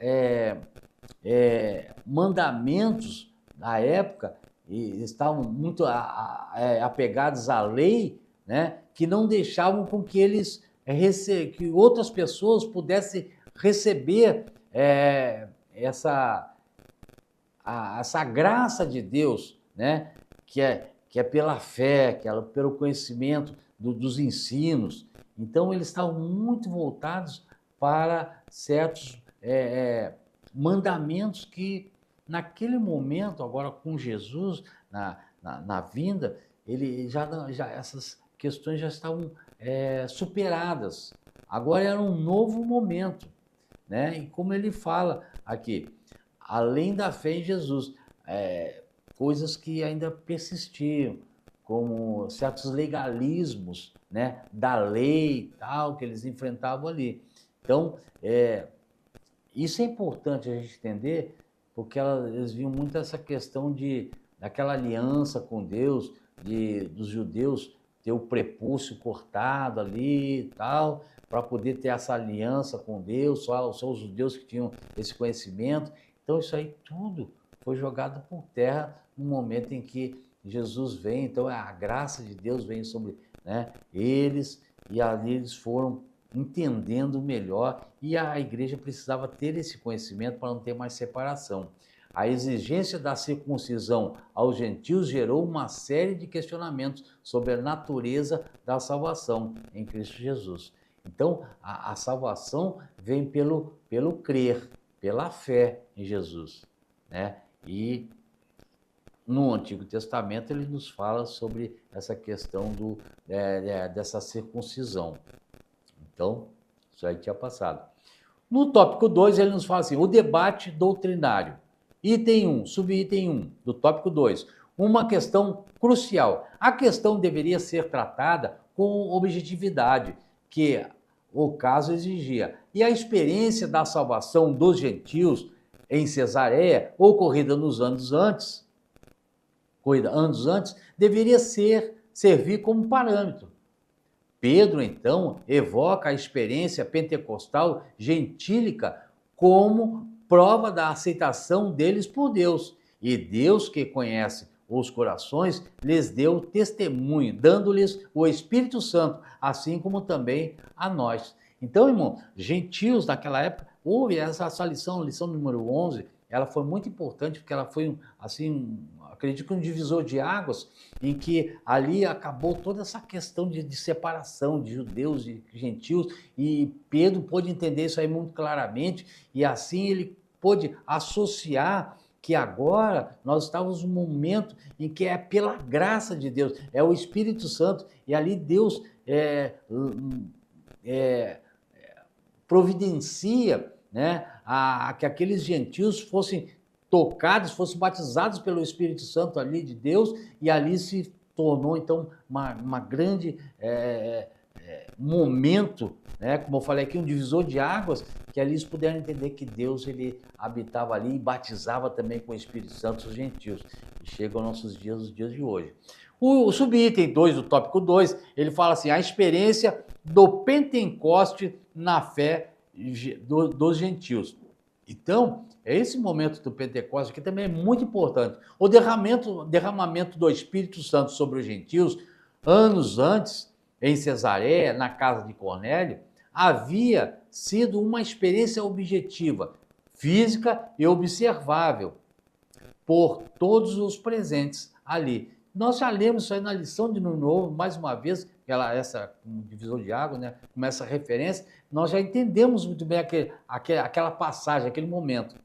S1: mandamentos da época, e estavam muito apegados à lei, né? Que não deixavam com que eles que outras pessoas pudessem receber essa graça de Deus, né? Que é pela fé, que é pelo conhecimento dos ensinos. Então, eles estavam muito voltados para certos mandamentos que, naquele momento, agora com Jesus, na vinda, ele já essas questões já estavam superadas. Agora era um novo momento, né? E como ele fala aqui, além da fé em Jesus, coisas que ainda persistiam, como certos legalismos, né, da lei tal, que eles enfrentavam ali. Então, isso é importante a gente entender, porque eles viam muito essa questão daquela aliança com Deus, dos judeus ter o prepúcio cortado ali e tal, para poder ter essa aliança com Deus, só os judeus que tinham esse conhecimento. Então, isso aí tudo foi jogado por terra no momento em que Jesus vem. Então, a graça de Deus vem sobre, né, eles, e ali eles foram entendendo melhor, e a igreja precisava ter esse conhecimento para não ter mais separação. A exigência da circuncisão aos gentios gerou uma série de questionamentos sobre a natureza da salvação em Cristo Jesus. Então, a salvação vem pelo crer, pela fé em Jesus, né? E no Antigo Testamento ele nos fala sobre essa questão dessa circuncisão. Então, isso aí tinha passado. No tópico 2, ele nos fala assim, o debate doutrinário. Item 1, subitem 1, do tópico 2. Uma questão crucial. A questão deveria ser tratada com objetividade, que o caso exigia. E a experiência da salvação dos gentios em Cesareia, ocorrida anos antes, deveria servir como parâmetro. Pedro, então, evoca a experiência pentecostal gentílica como prova da aceitação deles por Deus. E Deus, que conhece os corações, lhes deu testemunho, dando-lhes o Espírito Santo, assim como também a nós. Então, irmão, gentios naquela época, houve essa lição, a lição número 11, ela foi muito importante, porque ela foi, assim, acredito que um divisor de águas, em que ali acabou toda essa questão de separação de judeus e gentios, e Pedro pôde entender isso aí muito claramente, e assim ele pôde associar que agora nós estávamos num momento em que é pela graça de Deus, é o Espírito Santo, e ali Deus providencia, né, que aqueles gentios fossem tocados, fossem batizados pelo Espírito Santo ali de Deus, e ali se tornou então uma grande momento, né, como eu falei aqui, um divisor de águas, que ali eles puderam entender que Deus ele habitava ali e batizava também com o Espírito Santo os gentios. E chega aos nossos dias, os dias de hoje. O subitem 2, do tópico 2, ele fala assim, a experiência do Pentecoste na fé dos gentios. Então, esse momento do Pentecostes aqui também é muito importante. O derramamento do Espírito Santo sobre os gentios, anos antes, em Cesareia, na casa de Cornélio, havia sido uma experiência objetiva, física e observável. por todos os presentes ali. Nós já lemos isso aí na lição de Ano Novo, mais uma vez, essa divisão de água, né, com essa referência, nós já entendemos muito bem aquela passagem, aquele momento.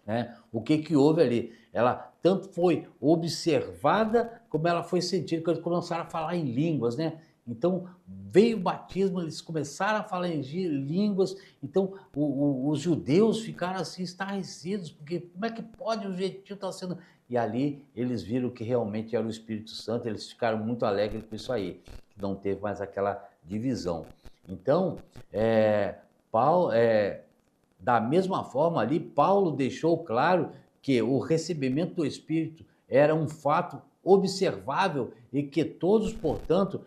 S1: Né? O que houve ali? Ela tanto foi observada, como ela foi sentida, quando eles começaram a falar em línguas, né? Então, veio o batismo, eles começaram a falar em línguas, então os judeus ficaram assim estarrecidos, porque como é que pode o gentio estar sendo... E ali eles viram que realmente era o Espírito Santo, eles ficaram muito alegres com isso aí, que não teve mais aquela divisão. Então, Paulo... Da mesma forma ali, Paulo deixou claro que o recebimento do Espírito era um fato observável e que todos, portanto,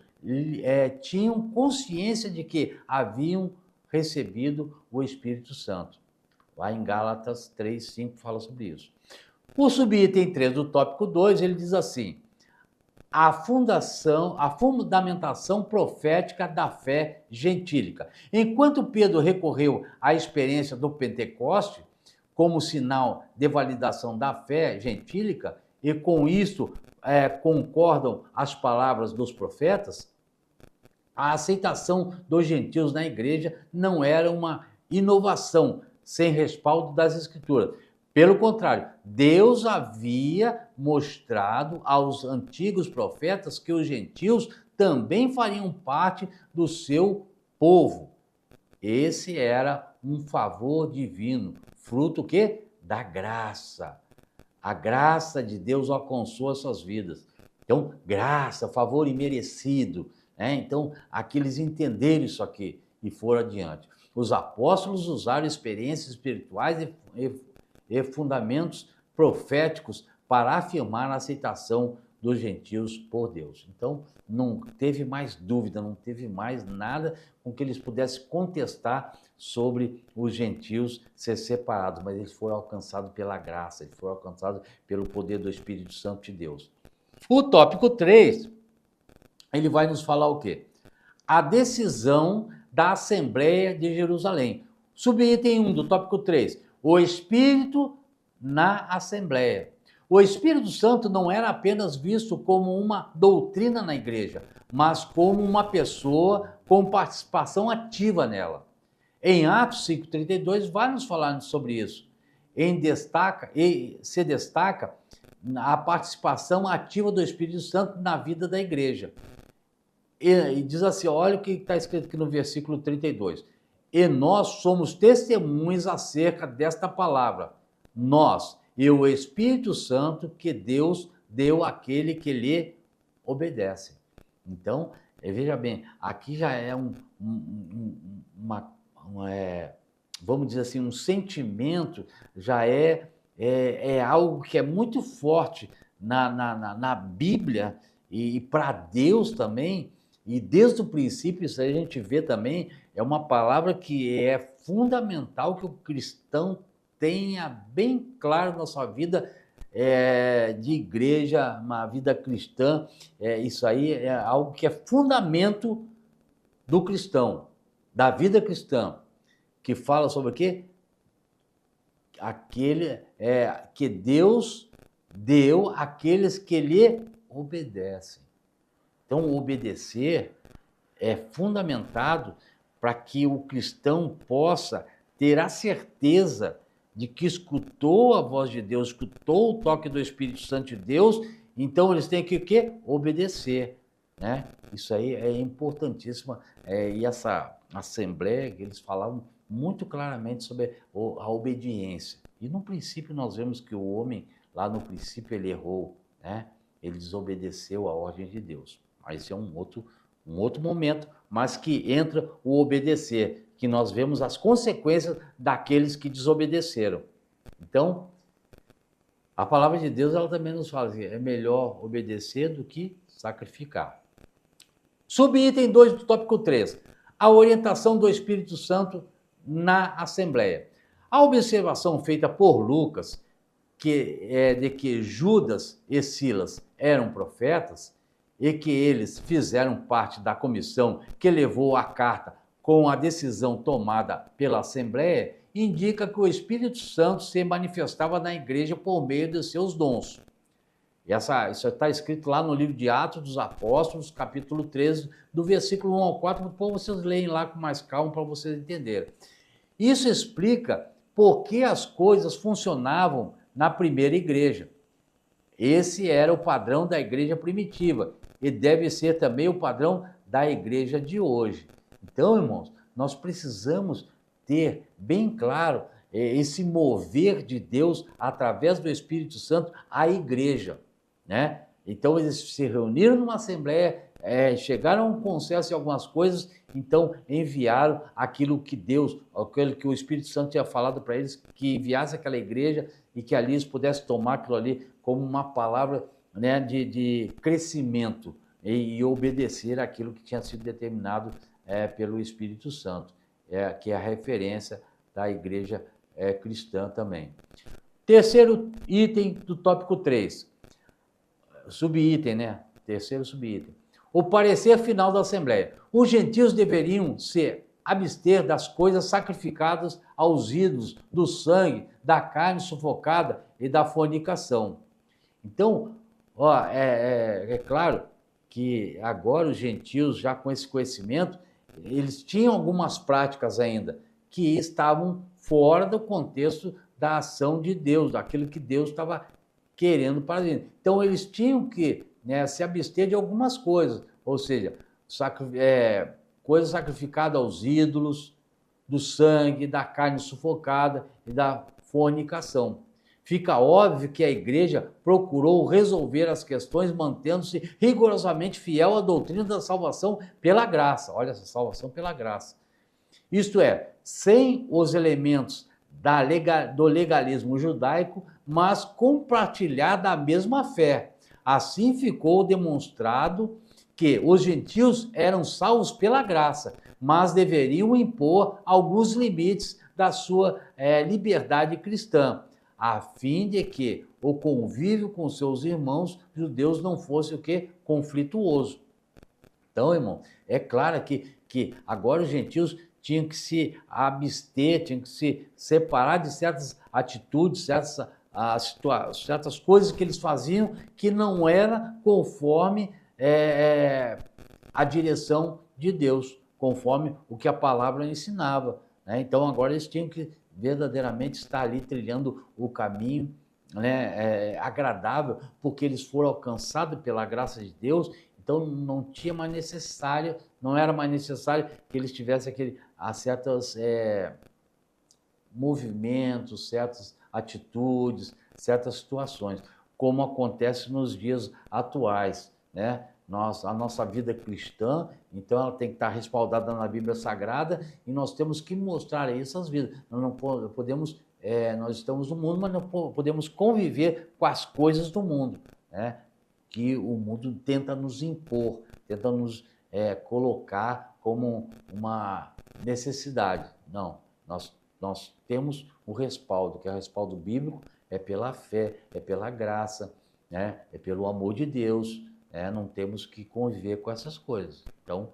S1: tinham consciência de que haviam recebido o Espírito Santo. Lá em Gálatas 3:5 fala sobre isso. O subitem 3 do tópico 2, ele diz assim: a fundamentação profética da fé gentílica. Enquanto Pedro recorreu à experiência do Pentecoste como sinal de validação da fé gentílica, e com isso concordam as palavras dos profetas, a aceitação dos gentios na igreja não era uma inovação sem respaldo das Escrituras. Pelo contrário, Deus havia mostrado aos antigos profetas que os gentios também fariam parte do seu povo. Esse era um favor divino, fruto o quê? Da graça. A graça de Deus alcançou as suas vidas. Então, graça, favor imerecido. Então, aqueles entenderam isso aqui e foram adiante. Os apóstolos usaram experiências espirituais e fundamentos proféticos para afirmar a aceitação dos gentios por Deus. Então, não teve mais dúvida, não teve mais nada com que eles pudessem contestar sobre os gentios ser separados, mas eles foram alcançados pela graça, eles foram alcançados pelo poder do Espírito Santo de Deus. O tópico 3, ele vai nos falar o quê? A decisão da Assembleia de Jerusalém. Subitem 1 do tópico 3. O Espírito na Assembleia. O Espírito Santo não era apenas visto como uma doutrina na igreja, mas como uma pessoa com participação ativa nela. Em Atos 5:32 vai nos falar sobre isso. Se destaca a participação ativa do Espírito Santo na vida da igreja. E diz assim, olha o que está escrito aqui no versículo 32. E nós somos testemunhas acerca desta palavra. Nós e o Espírito Santo que Deus deu àquele que lhe obedece. Então, veja bem, aqui já é vamos dizer assim, um sentimento, já é algo que é muito forte na Bíblia e para Deus também. E desde o princípio, isso aí a gente vê também, é uma palavra que é fundamental que o cristão tenha bem claro na sua vida de igreja, uma vida cristã. Isso aí é algo que é fundamento do cristão, da vida cristã, que fala sobre o quê? Que Deus deu àqueles que lhe obedecem. Então, obedecer é fundamentado para que o cristão possa ter a certeza de que escutou a voz de Deus, escutou o toque do Espírito Santo de Deus, então eles têm que o quê? Obedecer. Né? Isso aí é importantíssimo. E essa assembleia, eles falavam muito claramente sobre a obediência. E no princípio nós vemos que o homem, lá no princípio, ele errou, né? Ele desobedeceu a ordem de Deus. Mas esse é um outro momento, mas que entra o obedecer, que nós vemos as consequências daqueles que desobedeceram. Então, a palavra de Deus, ela também nos fala que é melhor obedecer do que sacrificar. Subitem 2 do tópico 3. A orientação do Espírito Santo na Assembleia. A observação feita por Lucas, de que Judas e Silas eram profetas, e que eles fizeram parte da comissão que levou a carta com a decisão tomada pela Assembleia, indica que o Espírito Santo se manifestava na igreja por meio de seus dons. Isso está escrito lá no livro de Atos dos Apóstolos, capítulo 13, do versículo 1 ao 4, depois vocês leem lá com mais calma para vocês entenderem. Isso explica por que as coisas funcionavam na primeira igreja. Esse era o padrão da igreja primitiva e deve ser também o padrão da igreja de hoje. Então, irmãos, nós precisamos ter bem claro esse mover de Deus através do Espírito Santo à igreja, né? Então, eles se reuniram numa assembleia, chegaram a um consenso em algumas coisas, então enviaram aquilo que o Espírito Santo tinha falado para eles, que enviasse aquela igreja e que ali eles pudessem tomar aquilo ali como uma palavra, né, de crescimento e obedecer aquilo que tinha sido determinado pelo Espírito Santo, que é a referência da igreja cristã também. Terceiro item do tópico 3, subitem, né? Terceiro subitem. O parecer final da Assembleia. Os gentios deveriam se abster das coisas sacrificadas aos ídolos, do sangue, da carne sufocada e da fornicação. Então, é claro que agora os gentios, já com esse conhecimento, eles tinham algumas práticas ainda que estavam fora do contexto da ação de Deus, daquilo que Deus estava querendo para eles. Então, eles tinham que, né, se abster de algumas coisas, ou seja, coisas sacrificadas aos ídolos, do sangue, da carne sufocada e da fornicação. Fica óbvio que a igreja procurou resolver as questões mantendo-se rigorosamente fiel à doutrina da salvação pela graça. Olha essa salvação pela graça. Isto é, sem os elementos do legalismo judaico, mas compartilhar da mesma fé. Assim ficou demonstrado que os gentios eram salvos pela graça, mas deveriam impor alguns limites da sua liberdade cristã, a fim de que o convívio com seus irmãos judeus não fosse o quê? Conflituoso. Então, irmão, é claro que agora os gentios tinham que se abster, tinham que se separar de certas atitudes, certas coisas que eles faziam que não era conforme a direção de Deus, conforme o que a palavra ensinava, né? Então agora eles tinham que verdadeiramente estar ali trilhando o caminho, né, agradável, porque eles foram alcançados pela graça de Deus. Então não era mais necessário que eles tivessem certos movimentos, certas atitudes, certas situações, como acontece nos dias atuais, né? A nossa vida cristã, então ela tem que estar respaldada na Bíblia Sagrada e nós temos que mostrar essas vidas. Nós não podemos, nós estamos no mundo, mas não podemos conviver com as coisas do mundo, né? Que o mundo tenta nos impor, tenta nos colocar como uma necessidade. Não, nós temos o respaldo, que é o respaldo bíblico, é pela fé, é pela graça, né? É pelo amor de Deus. Não temos que conviver com essas coisas. Então,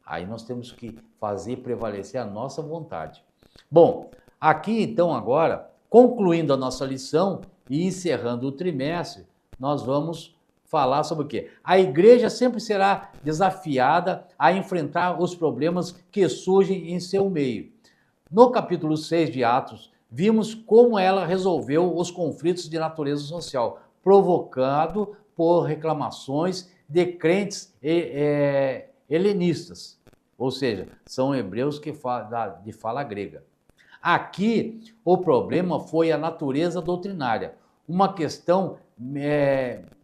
S1: aí nós temos que fazer prevalecer a nossa vontade. Bom, aqui então agora, concluindo a nossa lição e encerrando o trimestre, nós vamos falar sobre o quê? A igreja sempre será desafiada a enfrentar os problemas que surgem em seu meio. No capítulo 6 de Atos, vimos como ela resolveu os conflitos de natureza social, provocado por reclamações de crentes helenistas, ou seja, são hebreus de fala grega. Aqui, o problema foi a natureza doutrinária, uma questão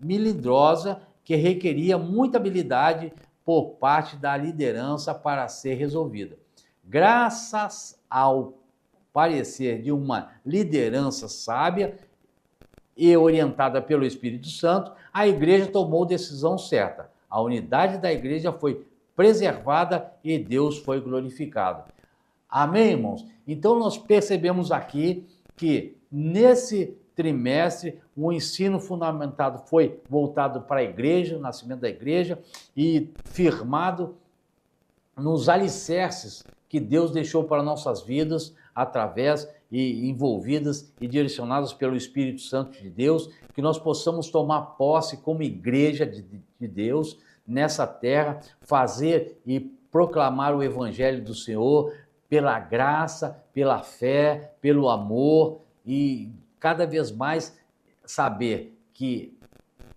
S1: melindrosa que requeria muita habilidade por parte da liderança para ser resolvida. Graças ao parecer de uma liderança sábia e orientada pelo Espírito Santo, a igreja tomou a decisão certa. A unidade da igreja foi preservada e Deus foi glorificado. Amém, irmãos? Então nós percebemos aqui que nesse trimestre o ensino fundamentado foi voltado para a igreja, o nascimento da igreja, e firmado nos alicerces que Deus deixou para nossas vidas através e envolvidas e direcionadas pelo Espírito Santo de Deus, que nós possamos tomar posse como igreja de Deus nessa terra, fazer e proclamar o Evangelho do Senhor pela graça, pela fé, pelo amor e cada vez mais saber que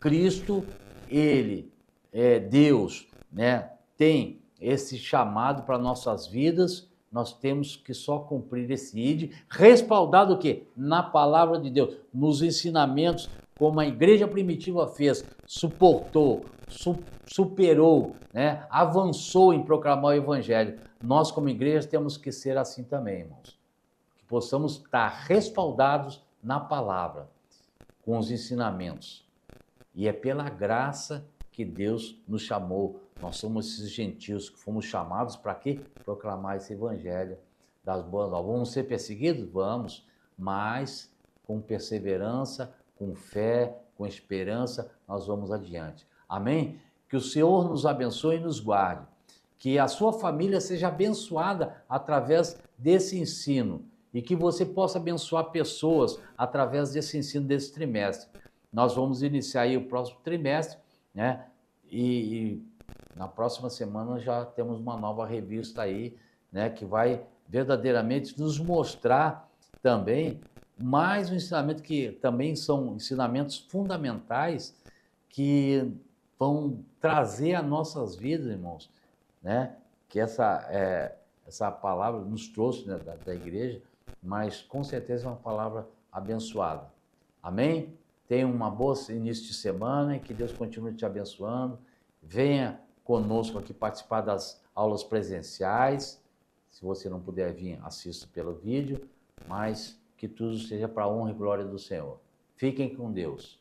S1: Cristo, Ele é Deus, né? Tem esse chamado para nossas vidas, nós temos que só cumprir esse ID, respaldado o quê? Na palavra de Deus, nos ensinamentos, como a igreja primitiva fez, suportou, superou, né? Avançou em proclamar o evangelho. Nós, como igreja, temos que ser assim também, irmãos. Que possamos estar respaldados na palavra, com os ensinamentos. E é pela graça que Deus nos chamou. Nós somos esses gentios que fomos chamados para quê? Proclamar esse evangelho das boas novas. Vamos ser perseguidos? Vamos, mas com perseverança, com fé, com esperança, nós vamos adiante. Amém? Que o Senhor nos abençoe e nos guarde. Que a sua família seja abençoada através desse ensino e que você possa abençoar pessoas através desse ensino desse trimestre. Nós vamos iniciar aí o próximo trimestre, né? E na próxima semana já temos uma nova revista aí, né? Que vai verdadeiramente nos mostrar também mais um ensinamento que também são ensinamentos fundamentais que vão trazer a nossas vidas, irmãos, né? Que essa palavra nos trouxe, né, da igreja, mas com certeza é uma palavra abençoada. Amém? Tenha uma boa início de semana e que Deus continue te abençoando. Venha conosco aqui participar das aulas presenciais. Se você não puder vir, assista pelo vídeo, mas que tudo seja para a honra e glória do Senhor. Fiquem com Deus.